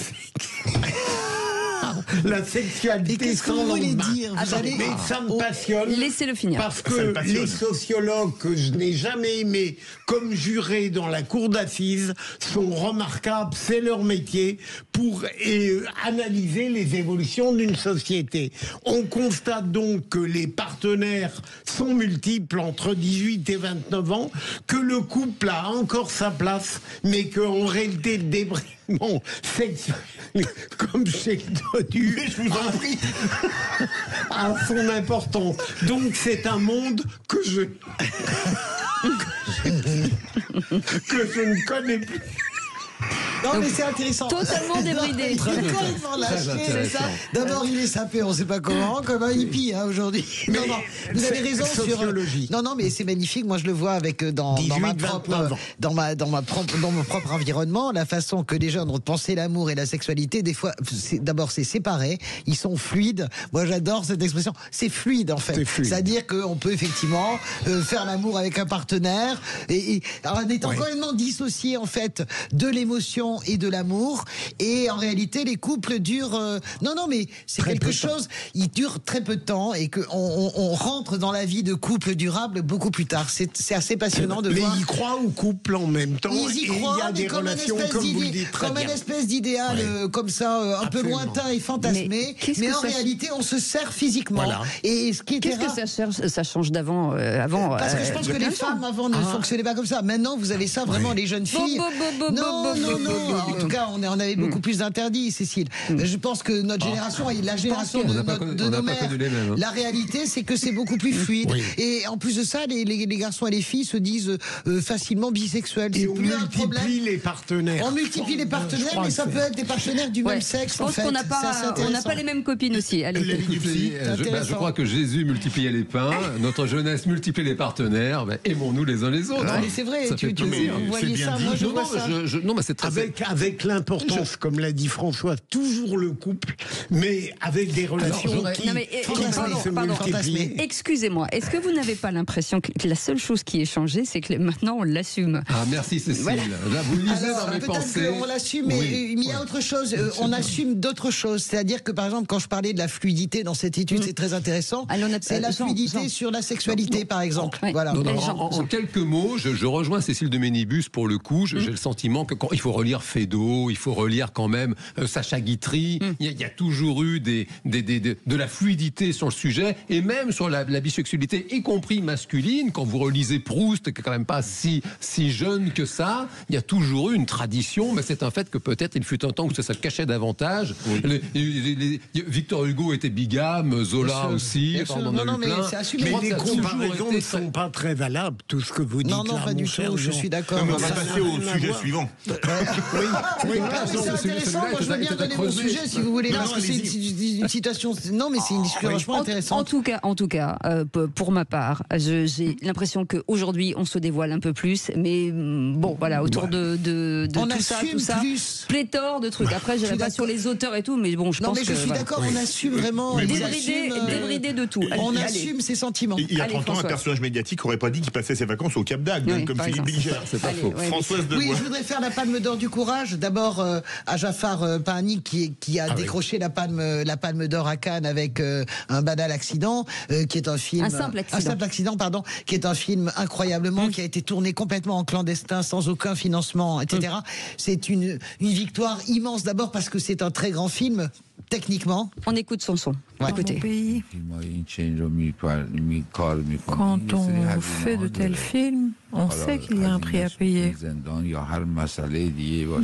sexualité. Qu'est-ce que vous voulez dire? Mais ça me passionne. Laissez-le finir. Parce que les sociologues que je n'ai jamais aimés comme jurés dans la cour d'assises sont remarquables, c'est leur métier, pour analyser les évolutions d'une société. On constate donc que les partenaires sont multiples entre 18 et 29 ans, que le couple a encore sa place, mais qu'en réalité le débridement sexuel, comme chez Dodu, je vous en prie, a son importance. Donc c'est un monde que je ne connais plus. Non, mais c'est intéressant. Totalement débridé. C'est ça. D'abord, il est sapé, on ne sait pas comment, comme un hippie aujourd'hui. Non, vous avez raison sur. Non, mais c'est magnifique. Moi, je le vois avec dans mon propre environnement, la façon que les jeunes ont de penser l'amour et la sexualité. Des fois, d'abord, c'est séparé. Ils sont fluides. Moi, j'adore cette expression. C'est fluide, en fait. C'est-à-dire qu'on peut effectivement faire l'amour avec un partenaire en étant complètement dissocié, en fait, de l'émotion passion et de l'amour. Et en réalité, les couples durent... Non, mais c'est quelque chose... Ils durent très peu de temps et qu'on rentre dans la vie de couple durable beaucoup plus tard. C'est assez passionnant de voir... Mais ils croient au couple en même temps. Ils y croient, il y a des relations, comme vous le dites très comme bien. une espèce d'idéal comme ça, un peu lointain et fantasmé. Mais en réalité, on se sert physiquement. Voilà. Et ce qui est Qu'est-ce que ça change d'avant Parce que je pense que les femmes avant ne fonctionnaient pas comme ça. Maintenant, vous avez ça vraiment, les jeunes filles. Non. En tout cas, on avait beaucoup plus d'interdits, Cécile. Je pense que notre génération, la génération de nos mères, la réalité, c'est que c'est beaucoup plus fluide. Et en plus de ça, les garçons et les filles se disent facilement bisexuels. Et on multiplie les partenaires. On multiplie les partenaires, mais ça peut être des partenaires du même sexe. Je pense qu'on n'a pas les mêmes copines aussi. Allez. Je crois que Jésus multipliait les pains, notre jeunesse multiplie les partenaires. Aimons-nous les uns les autres. Mais c'est vrai, vous voyez ça, moi je vois ça. Non, mais c'est très... Avec l'importance, comme l'a dit François, toujours le couple, mais avec des relations qui se multiplient. Excusez-moi, est-ce que vous n'avez pas l'impression que la seule chose qui est changée, c'est que maintenant on l'assume? Ah, merci Cécile. Voilà. Là, vous lisez dans mes pensées. Peut-être qu'on l'assume, mais il y a autre chose. On assume d'autres choses. C'est-à-dire que, par exemple, quand je parlais de la fluidité dans cette étude, c'est très intéressant. C'est la fluidité sur la sexualité, par exemple. Voilà. En quelques mots, je rejoins Cécile de Ménibus pour le coup. J'ai le sentiment que il faut relire Feydeau, il faut relire quand même Sacha Guitry. Il y a toujours eu de la fluidité sur le sujet, et même sur la bisexualité, y compris masculine. Quand vous relisez Proust, qui est quand même pas si jeune que ça, il y a toujours eu une tradition, mais c'est un fait que peut-être il fut un temps où ça se cachait davantage. Victor Hugo était bigame, Zola aussi. Mais les comparaisons ne sont pas très valables, tout ce que vous dites. Non, pas du tout, je suis d'accord. On va passer au sujet suivant. C'est intéressant, moi je veux bien donner mon sujet si vous voulez, parce que c'est une citation. Non, mais c'est une discussion vachement intéressante. En tout cas, pour ma part, j'ai l'impression qu'aujourd'hui on se dévoile un peu plus, mais bon, voilà, autour de tout ça, pléthore de trucs. Après, j'irai pas sur les auteurs et tout, mais bon, je pense que... Non, mais je suis d'accord, on assume vraiment... Débridé de tout. On assume ses sentiments. Il y a 30 ans, un personnage médiatique n'aurait pas dit qu'il passait ses vacances au Cap d'Agde, comme Philippe Bilger. C'est pas faux. Françoise Debois. Oui, je voudrais faire la Palme d'Or du courage. D'abord à Jafar Pahani qui a décroché la Palme d'Or à Cannes avec un banal accident, qui est un film... Un simple accident, pardon, qui est un film incroyablement, qui a été tourné complètement en clandestin, sans aucun financement, etc. C'est une victoire immense, d'abord parce que c'est un très grand film, techniquement. On écoute son son. Écoutez. Quand on fait de tels films, on sait qu'il y a un prix à payer.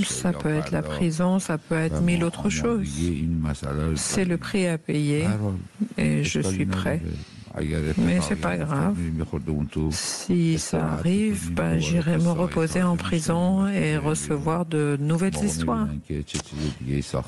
Ça peut être la prison, ça peut être mille autres choses. C'est le prix à payer et je suis prêt. Mais c'est pas grave. Si ça arrive, j'irai me reposer en prison et recevoir de nouvelles histoires.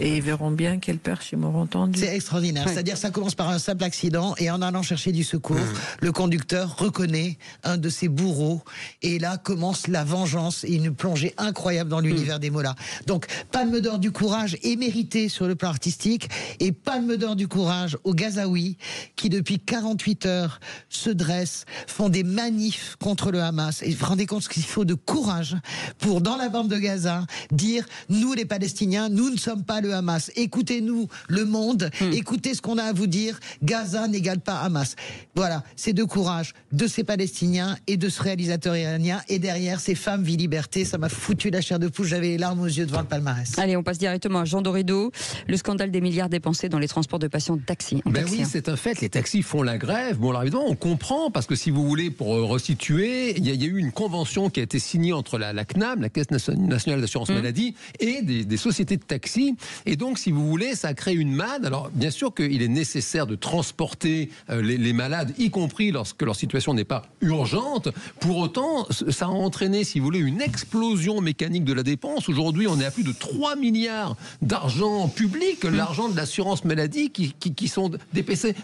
Et ils verront bien quelle perche ils m'auront tendu. C'est extraordinaire. C'est-à-dire, ça commence par un simple accident et en allant chercher du secours, le conducteur reconnaît un de ses bourreaux et là commence la vengeance et une plongée incroyable dans l'univers des Mollahs. Donc, Palme d'Or du courage est méritée sur le plan artistique et Palme d'Or du courage aux Gazaouis qui, depuis 48 heures, se dressent, font des manifs contre le Hamas. Et vous vous rendez compte qu'il faut de courage pour, dans la bande de Gaza, dire nous les Palestiniens, nous ne sommes pas le Hamas. Écoutez-nous, le monde, écoutez ce qu'on a à vous dire. Gaza n'égale pas Hamas. Voilà, c'est de courage de ces Palestiniens et de ce réalisateur iranien. Et derrière, ces femmes, vie, liberté. Ça m'a foutu la chair de poule. J'avais les larmes aux yeux devant le palmarès. Allez, on passe directement à Jean Dorido. Le scandale des milliards dépensés dans les transports de patients de taxi. Oui, c'est un fait. Les taxis font la grève. Bon, alors évidemment, on comprend, parce que si vous voulez, pour resituer, il y a eu une convention qui a été signée entre la CNAM, la Caisse nationale d'assurance maladie, et des sociétés de taxi. Et donc, si vous voulez, ça a créé une manne. Alors, bien sûr qu'il est nécessaire de transporter les malades, y compris lorsque leur situation n'est pas urgente. Pour autant, ça a entraîné, si vous voulez, une explosion mécanique de la dépense. Aujourd'hui, on est à plus de 3 milliards d'argent public, l'argent de l'assurance maladie qui sont dépensés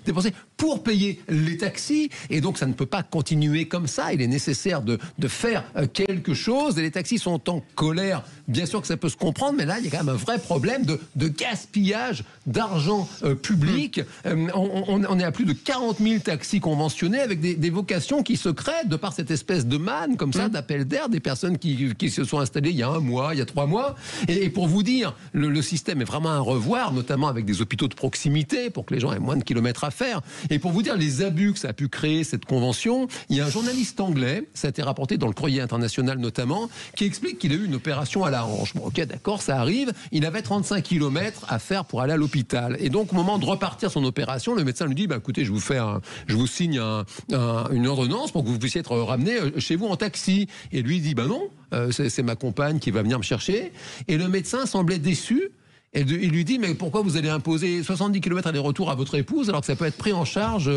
pour payer les taxis. Et donc, ça ne peut pas continuer comme ça. Il est nécessaire de faire quelque chose. Et les taxis sont en colère. Bien sûr que ça peut se comprendre, mais là, il y a quand même un vrai problème de gaspillage d'argent public. On est à plus de 40 000 taxis conventionnés avec des vocations qui se créent de par cette espèce de manne, comme ça, d'appel d'air, des personnes qui se sont installées il y a 1 mois, il y a 3 mois. Et pour vous dire, le système est vraiment à revoir, notamment avec des hôpitaux de proximité pour que les gens aient moins de kilomètres à faire. Et pour vous dire les abus que ça a pu créer, cette convention, il y a un journaliste anglais, ça a été rapporté dans le Courrier international notamment, qui explique qu'il a eu une opération à la hanche. Bon, ok, d'accord, ça arrive. Il avait 35 kilomètres à faire pour aller à l'hôpital. Et donc, au moment de repartir son opération, le médecin lui dit, écoutez, je vous signe une ordonnance pour que vous puissiez être ramené chez vous en taxi. Et lui, il dit, non, c'est ma compagne qui va venir me chercher. Et le médecin semblait déçu. Et il lui dit, mais pourquoi vous allez imposer 70 km aller-retour à votre épouse alors que ça peut être pris en charge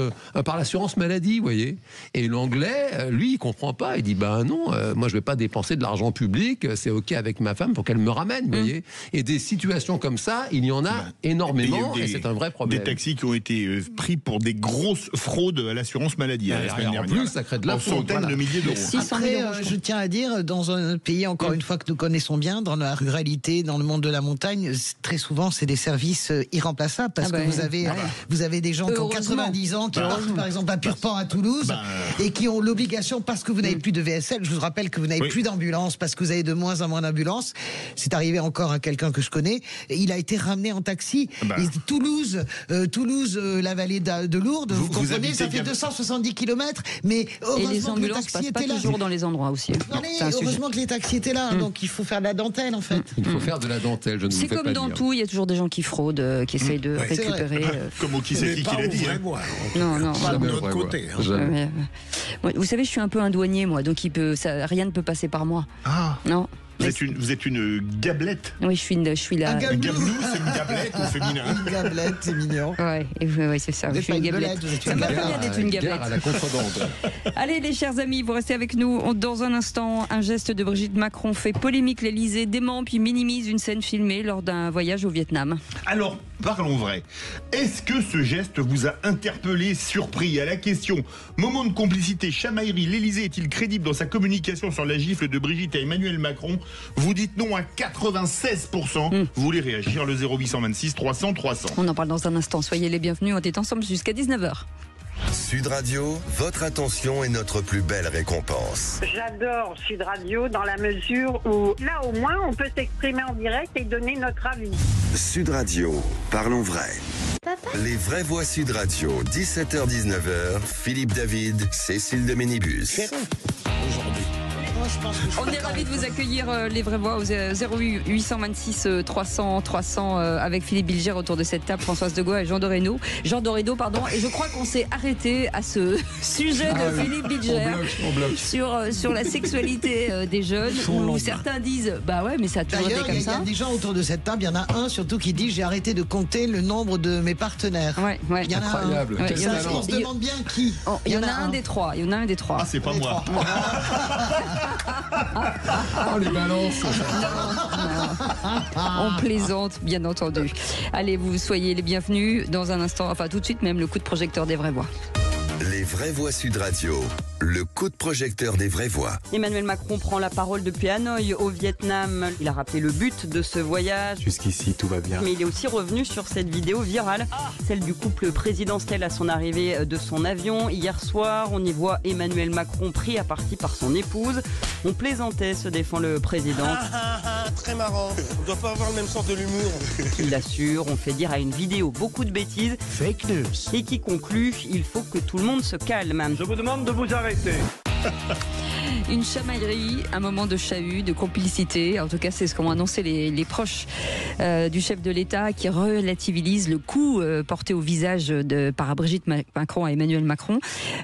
par l'assurance maladie, vous voyez? Et l'anglais, lui, il comprend pas. Il dit, non, moi je vais pas dépenser de l'argent public, c'est ok avec ma femme pour qu'elle me ramène, vous voyez? Et des situations comme ça, il y en a énormément et c'est un vrai problème. Des taxis qui ont été pris pour des grosses fraudes à l'assurance maladie. En plus, ça crée de la fraude. Centaines de milliers d'euros. Après, je tiens à dire, dans un pays, encore une fois, que nous connaissons bien, dans la ruralité, dans le monde de la montagne, très souvent, c'est des services irremplaçables parce que vous avez des gens qui ont 90 ans, qui partent par exemple à Purpan à Toulouse et qui ont l'obligation, parce que vous n'avez plus de VSL, je vous rappelle que vous n'avez plus d'ambulance, parce que vous avez de moins en moins d'ambulances. C'est arrivé encore à quelqu'un que je connais, il a été ramené en taxi. Toulouse, la vallée de Lourdes, vous comprenez, ça fait 270 km, mais heureusement et les ambulances que les taxis passent étaient pas là. Toujours dans les endroits aussi. Heureusement que les taxis étaient là, donc il faut faire de la dentelle en fait. Il faut faire de la dentelle, je ne vous fais pas dire. C'est comme dans tout, il y a toujours des gens qui fraudent, qui essayent de récupérer. Comme au qui l'a dit. Non, pas de notre côté. Vous savez, je suis un peu un douanier, moi, donc rien ne peut passer par moi. Non. Vous êtes une gablette. Oui, je suis là. Un gablou, c'est une gablette au féminin. Une gablette, c'est mignon. Ouais, c'est ça. Je suis une gablette. Ça me va bien d'être une gablette. À la contrebande. Allez, les chers amis, vous restez avec nous. Dans un instant, un geste de Brigitte Macron fait polémique. L'Élysée dément puis minimise une scène filmée lors d'un voyage au Vietnam. Alors, parlons vrai. Est-ce que ce geste vous a interpellé, surpris? À la question, moment de complicité, chamaillerie, l'Élysée est-il crédible dans sa communication sur la gifle de Brigitte à Emmanuel Macron? Vous dites non à 96%. Vous voulez réagir, le 0826 300 300. On en parle dans un instant. Soyez les bienvenus. On est ensemble jusqu'à 19h. Sud Radio, votre attention est notre plus belle récompense. J'adore Sud Radio dans la mesure où là au moins on peut s'exprimer en direct et donner notre avis. Sud Radio, parlons vrai. Papa. Les vraies voix Sud Radio, 17h-19h, Philippe David, Cécile de Ménibus. On est ravis de vous accueillir, les vraies voix, au 0826 300 300 avec Philippe Bilger autour de cette table, Françoise Degois et Jean Dorédo, et je crois qu'on s'est arrêté à ce sujet de Philippe Bilger sur la sexualité des jeunes, où certains disent mais ça a toujours été comme ça. Il y a des gens autour de cette table, il y en a un surtout qui dit j'ai arrêté de compter le nombre de mes partenaires. Il y en a incroyable. On se demande bien qui. Il y en a un des trois. Ah, c'est pas moi. Oh, les balances. On plaisante, bien entendu. Allez, vous soyez les bienvenus dans un instant, tout de suite même, le coup de projecteur des vraies voix. Les vraies voix Sud Radio, le coup de projecteur des vraies voix. Emmanuel Macron prend la parole depuis Hanoï au Vietnam. Il a rappelé le but de ce voyage. Jusqu'ici, tout va bien. Mais il est aussi revenu sur cette vidéo virale, celle du couple présidentiel à son arrivée de son avion. Hier soir, on y voit Emmanuel Macron pris à partie par son épouse. On plaisantait, se défend le président. Très marrant. On doit pas avoir le même sens de l'humour. Il assure, on fait dire à une vidéo beaucoup de bêtises. Fake news. Et qui conclut, il faut que tout le monde se calme. Je vous demande de vous arrêter. Une chamaillerie, un moment de chahut, de complicité. En tout cas, c'est ce qu'ont annoncé les proches du chef de l'État, qui relativise le coup porté au visage par Brigitte Macron à Emmanuel Macron.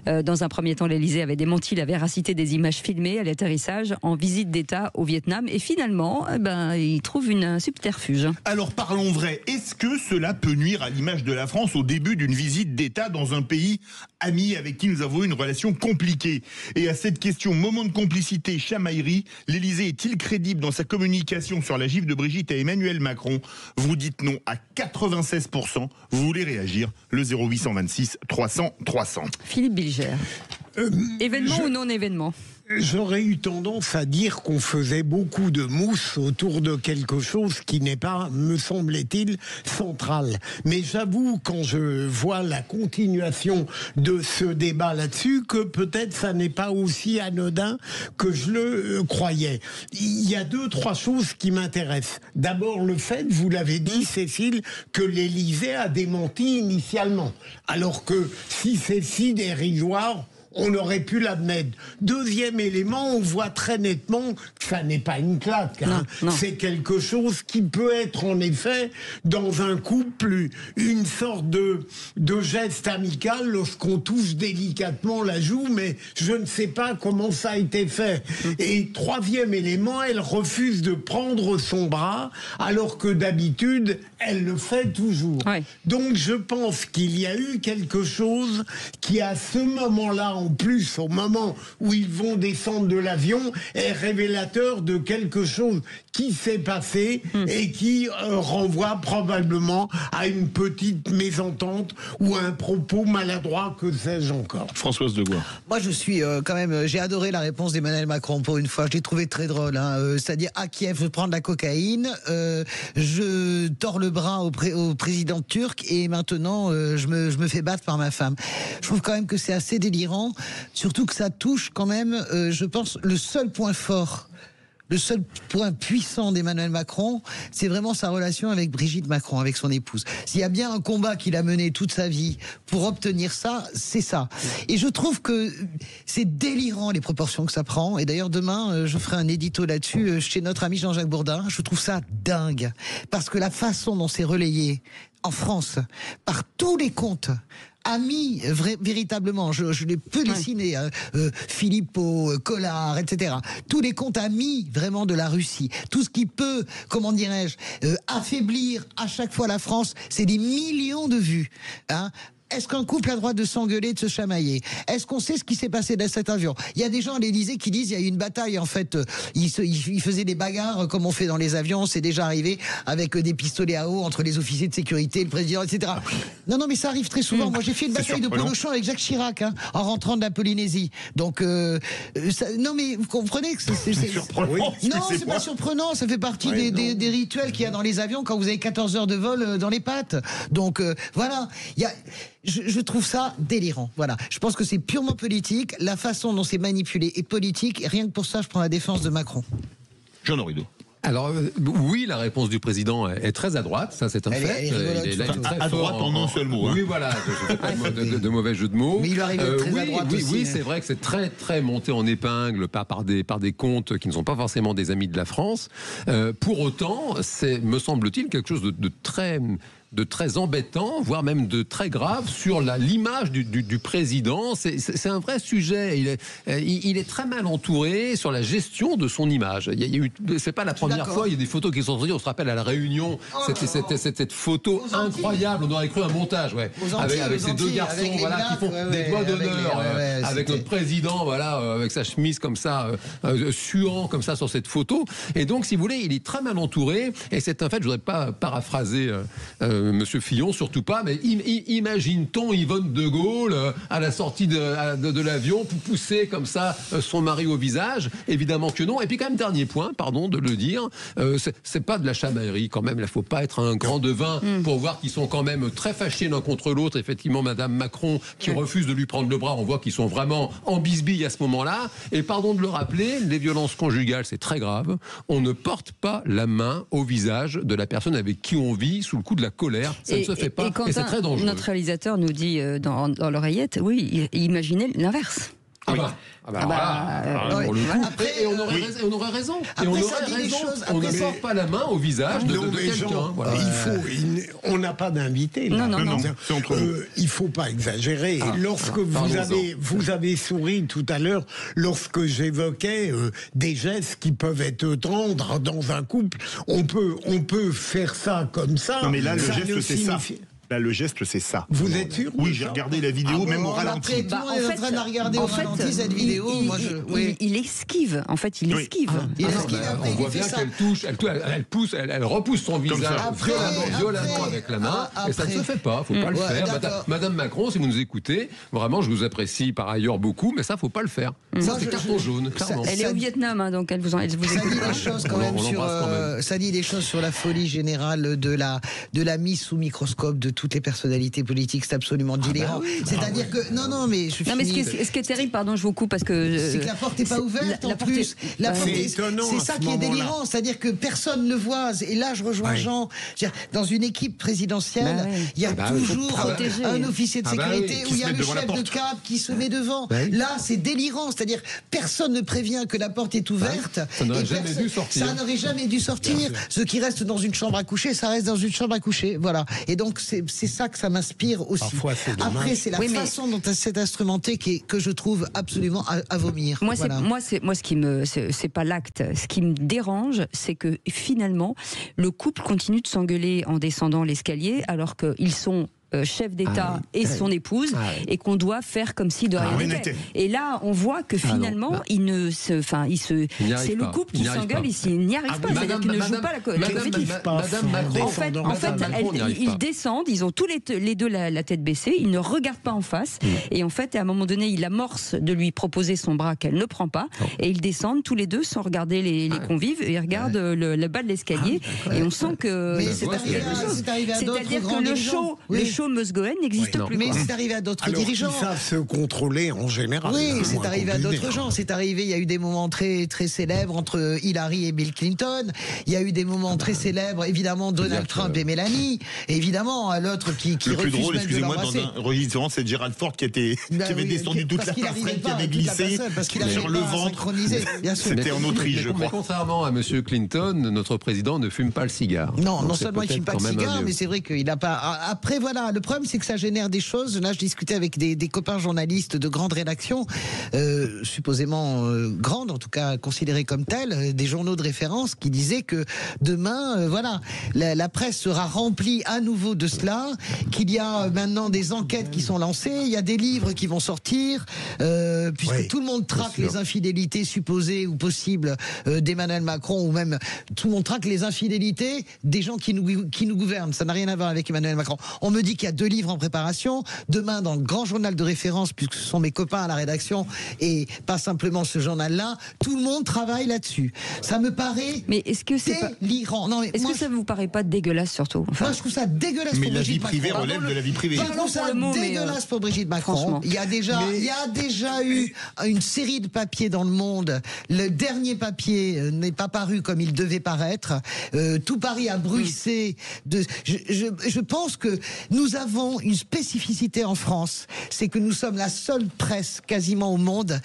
Dans un premier temps, l'Élysée avait démenti la véracité des images filmées à l'atterrissage en visite d'État au Vietnam. Et finalement, il trouve un subterfuge. Alors parlons vrai. Est-ce que cela peut nuire à l'image de la France au début d'une visite d'État dans un pays amis avec qui nous avons eu une relation compliquée. Et à cette question, moment de complicité, chamaillerie, l'Élysée est-il crédible dans sa communication sur la gifle de Brigitte à Emmanuel Macron? Vous dites non à 96%. Vous voulez réagir? Le 0826 300 300. Philippe Bilger. Événement ou non événement? J'aurais eu tendance à dire qu'on faisait beaucoup de mousse autour de quelque chose qui n'est pas, me semblait-il, central. Mais j'avoue, quand je vois la continuation de ce débat là-dessus, que peut-être ça n'est pas aussi anodin que je le croyais. Il y a 2-3 choses qui m'intéressent. D'abord, le fait, vous l'avez dit, Cécile, que l'Élysée a démenti initialement. Alors que si c'est si dérisoire, on aurait pu l'admettre. Deuxième élément, on voit très nettement que ça n'est pas une claque. Hein. C'est quelque chose qui peut être en effet, dans un couple, une sorte de geste amical lorsqu'on touche délicatement la joue, mais je ne sais pas comment ça a été fait. Et troisième élément, elle refuse de prendre son bras, alors que d'habitude, elle le fait toujours. Ouais. Donc je pense qu'il y a eu quelque chose qui, à ce moment-là, en plus, au moment où ils vont descendre de l'avion, est révélateur de quelque chose qui s'est passé et qui renvoie probablement à une petite mésentente ou à un propos maladroit, que sais-je encore. Françoise Degois. Moi, je suis quand même... J'ai adoré la réponse d'Emmanuel Macron, pour une fois. Je l'ai trouvé très drôle. Hein. C'est-à-dire, à Kiev, je prends de la cocaïne, je tords le bras au président turc et maintenant, je me fais battre par ma femme. Je trouve quand même que c'est assez délirant. Surtout que ça touche quand même, je pense, le seul point fort, le seul point puissant d'Emmanuel Macron, c'est vraiment sa relation avec Brigitte Macron, avec son épouse. S'il y a bien un combat qu'il a mené toute sa vie pour obtenir ça, c'est ça. Et je trouve que c'est délirant les proportions que ça prend. Et d'ailleurs, demain, je ferai un édito là-dessus chez notre ami Jean-Jacques Bourdin. Je trouve ça dingue. Parce que la façon dont c'est relayé en France, par tous les comptes, amis, véritablement, je les peux dessiner, Philippot, Collard, etc. Tous les comptes amis, vraiment, de la Russie. Tout ce qui peut, comment dirais-je, affaiblir à chaque fois la France, c'est des millions de vues. Hein. Est-ce qu'un couple a le droit de s'engueuler, de se chamailler? Est-ce qu'on sait ce qui s'est passé dans cet avion? Il y a des gens à l'Élysée qui disent qu'il y a eu une bataille, en fait. Ils faisaient des bagarres comme on fait dans les avions. C'est déjà arrivé avec des pistolets à eau entre les officiers de sécurité, le président, etc. Non, mais ça arrive très souvent. Moi, j'ai fait une bataille de polochon avec Jacques Chirac, hein, en rentrant de la Polynésie. Donc, non, mais vous comprenez que c'est surprenant. Oui. Non, c'est pas surprenant. Ça fait partie des rituels qu'il y a dans les avions quand vous avez 14 heures de vol dans les pattes. Donc, voilà. Je trouve ça délirant. Voilà. Je pense que c'est purement politique. La façon dont c'est manipulé est politique. Et rien que pour ça, je prends la défense de Macron. Jean Rideau. Alors, oui, la réponse du président est très à droite, ça c'est un fait. Il est très à droite en un seul mot. Oui, voilà, je ne fais pas de mauvais jeu de mots. Mais il lui arrive très à droite aussi. Oui, c'est vrai que c'est très, très monté en épingle par des comptes qui ne sont pas forcément des amis de la France. Pour autant, c'est, me semble-t-il, quelque chose de très embêtant, voire même de très grave sur l'image du président. C'est un vrai sujet. Il est très mal entouré sur la gestion de son image. C'est pas la première fois. Il y a des photos qui sont sorties. On se rappelle à la Réunion, cette photo incroyable. On aurait cru un montage, avec ces deux garçons, qui font des doigts d'honneur, avec notre président, avec sa chemise comme ça, suant comme ça sur cette photo. Et donc, si vous voulez, il est très mal entouré. Et c'est un fait. Je voudrais pas paraphraser Monsieur Fillon, surtout pas, mais imagine-t-on Yvonne de Gaulle à la sortie de l'avion pour pousser comme ça son mari au visage? Évidemment que non. Et puis quand même, dernier point, pardon de le dire, c'est pas de la chamaillerie quand même. Il faut pas être un grand devin pour voir qu'ils sont quand même très fâchés l'un contre l'autre. Effectivement, Madame Macron qui refuse de lui prendre le bras, on voit qu'ils sont vraiment en bisbille à ce moment-là. Et pardon de le rappeler, les violences conjugales, c'est très grave. On ne porte pas la main au visage de la personne avec qui on vit sous le coup de la colère. Ça ne se fait pas, et c'est très dangereux. Notre réalisateur nous dit dans l'oreillette, oui, imaginez l'inverse. On aurait raison. Après, on ne porte pas la main au visage de quelqu'un. Voilà. On n'a pas d'invité. Non. C'est entre nous. Il ne faut pas exagérer. Lorsque vous avez souri tout à l'heure, lorsque j'évoquais des gestes qui peuvent être tendres dans un couple, on peut faire ça comme ça. Non, mais là, le geste, c'est ça. Là, le geste, c'est ça. Vous êtes sûr? Oui, j'ai regardé la vidéo, même au ralenti. Après, tout le monde est en train de la regarder au ralenti, cette vidéo. Il esquive. En fait, il esquive. On voit bien qu'elle touche, elle repousse son visage violemment avec la main. Et ça ne se fait pas. Il ne faut pas le faire. Madame Macron, si vous nous écoutez, vraiment, je vous apprécie par ailleurs beaucoup, mais ça, il ne faut pas le faire. Ça, c'est carton jaune, clairement. Elle est au Vietnam, donc elle vous écoute. Ça dit des choses quand même ça dit des choses sur la folie générale de la mise sous microscope de toutes les personnalités politiques. C'est absolument délirant. C'est-à-dire que non, mais je non, mais ce qui est terrible, pardon, je vous coupe parce que c'est que la porte n'est pas ouverte en plus. C'est ça qui est délirant, c'est-à-dire que personne ne voit. Et là, je rejoins Jean. Dans une équipe présidentielle, il y a toujours un officier de sécurité où il y a le chef de cab qui se met devant. Là, c'est délirant, c'est-à-dire personne ne prévient que la porte est ouverte. Ça n'aurait jamais dû sortir. Ça n'aurait jamais dû sortir. Ce qui reste dans une chambre à coucher, ça reste dans une chambre à coucher. Voilà. Et donc, c'est ça que ça m'inspire aussi. Parfois, après, c'est la façon dont c'est instrumenté que je trouve absolument à vomir. Moi, c'est pas l'acte. Ce qui me dérange, c'est que finalement, le couple continue de s'engueuler en descendant l'escalier, alors qu'ils sont chef d'État et son épouse, et qu'on doit faire comme si de rien n'était. Et là, on voit que finalement, c'est le couple qui s'engueule ici. Il n'y arrive pas. C'est-à-dire qu'il ne joue pas la comédie. En fait, ils descendent, ils ont tous les deux la tête baissée, ils ne regardent pas en face. Et en fait, à un moment donné, il amorce de lui proposer son bras qu'elle ne prend pas. Et ils descendent tous les deux sans regarder les convives. Et ils regardent le bas de l'escalier. Et on sent que c'est arrivé à d'autres. C'est-à-dire que le show Meusgoen n'existe plus. Mais c'est arrivé à d'autres dirigeants. Ils savent se contrôler en général. Oui, c'est arrivé à d'autres gens. C'est arrivé, il y a eu des moments très, très célèbres entre Hillary et Bill Clinton. Il y a eu des moments très célèbres, évidemment, Donald Trump et Mélanie. Et évidemment, l'autre qui le plus refuse drôle, même de l'embrasser. Dans un registre, c'est Gerald Ford qui avait descendu toute la passerelle, qui avait glissé sur le ventre. C'était en Autriche, je crois. Mais contrairement à M. Clinton, notre président ne fume pas le cigare. Non seulement il ne fume pas le cigare, mais c'est vrai qu'il n'a pas... Après, voilà, le problème, c'est que ça génère des choses. Là, je discutais avec des copains journalistes de grande rédaction, supposément grandes, en tout cas considérées comme telles, des journaux de référence qui disaient que demain, la presse sera remplie à nouveau de cela, qu'il y a maintenant des enquêtes qui sont lancées, il y a des livres qui vont sortir, puisque tout le monde traque les infidélités supposées ou possibles d'Emmanuel Macron, ou même tout le monde traque les infidélités des gens qui nous gouvernent. Ça n'a rien à voir avec Emmanuel Macron. On me dit qu'il y a 2 livres en préparation. Demain, dans le grand journal de référence, puisque ce sont mes copains à la rédaction et pas simplement ce journal-là, tout le monde travaille là-dessus. Ça me paraît délirant. Non, mais est-ce que ça vous paraît pas dégueulasse surtout? Moi, je trouve ça dégueulasse pour Brigitte Macron. Mais la vie privée relève de la vie privée. Je trouve ça dégueulasse pour Brigitte Macron. Il y a déjà eu une série de papiers dans le monde. Le dernier papier n'est pas paru comme il devait paraître. Tout Paris a bruissé. Je pense que nous avons une spécificité en France, c'est que nous sommes la seule presse quasiment au monde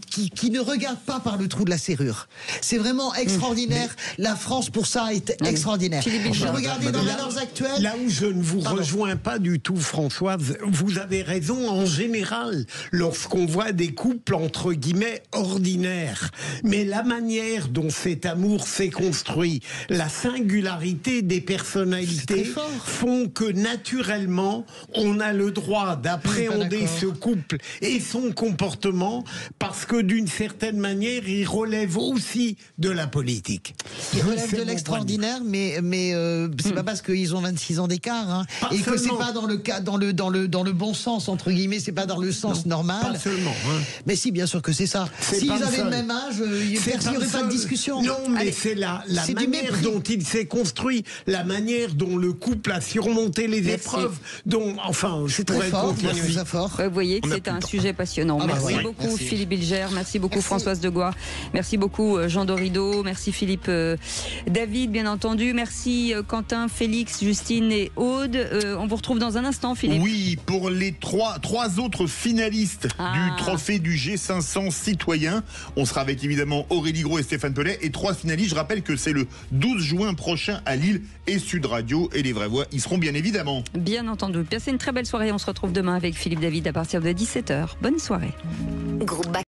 qui ne regarde pas par le trou de la serrure. C'est vraiment extraordinaire. La France, pour ça, est extraordinaire. Je regardais dans Valeurs Actuelles. Là où je ne vous rejoins pas du tout, Françoise, vous avez raison en général, lorsqu'on voit des couples entre guillemets ordinaires. Mais la manière dont cet amour s'est construit, la singularité des personnalités font que naturellement, on a le droit d'appréhender ce couple et son comportement parce que d'une certaine manière, il relève aussi de la politique. Il relève de l'extraordinaire, mais c'est pas parce qu'ils ont 26 ans d'écart, et que c'est pas dans le bon sens entre guillemets, c'est pas dans le sens normal. Pas seulement. Mais si, bien sûr que c'est ça. S'ils avaient le même âge, il n'y aurait pas de discussion. Non, mais c'est la manière dont il s'est construit, la manière dont le couple a surmonté les épreuves, dont c'est très fort. Vous voyez que c'est un sujet passionnant. Merci beaucoup Philippe Bilger, merci beaucoup Françoise Degois, merci beaucoup Jean Dorido, merci Philippe David, bien entendu, merci Quentin, Félix, Justine et Aude. On vous retrouve dans un instant, Philippe. Oui, pour les trois autres finalistes du trophée du G500 citoyen, on sera avec évidemment Aurélie Gros et Stéphane Pellet, et 3 finalistes. Je rappelle que c'est le 12 juin prochain à Lille, et Sud Radio et les Vraies Voix y seront bien évidemment. Bien entendu. Passez une très belle soirée. On se retrouve demain avec Philippe David à partir de 17h. Bonne soirée.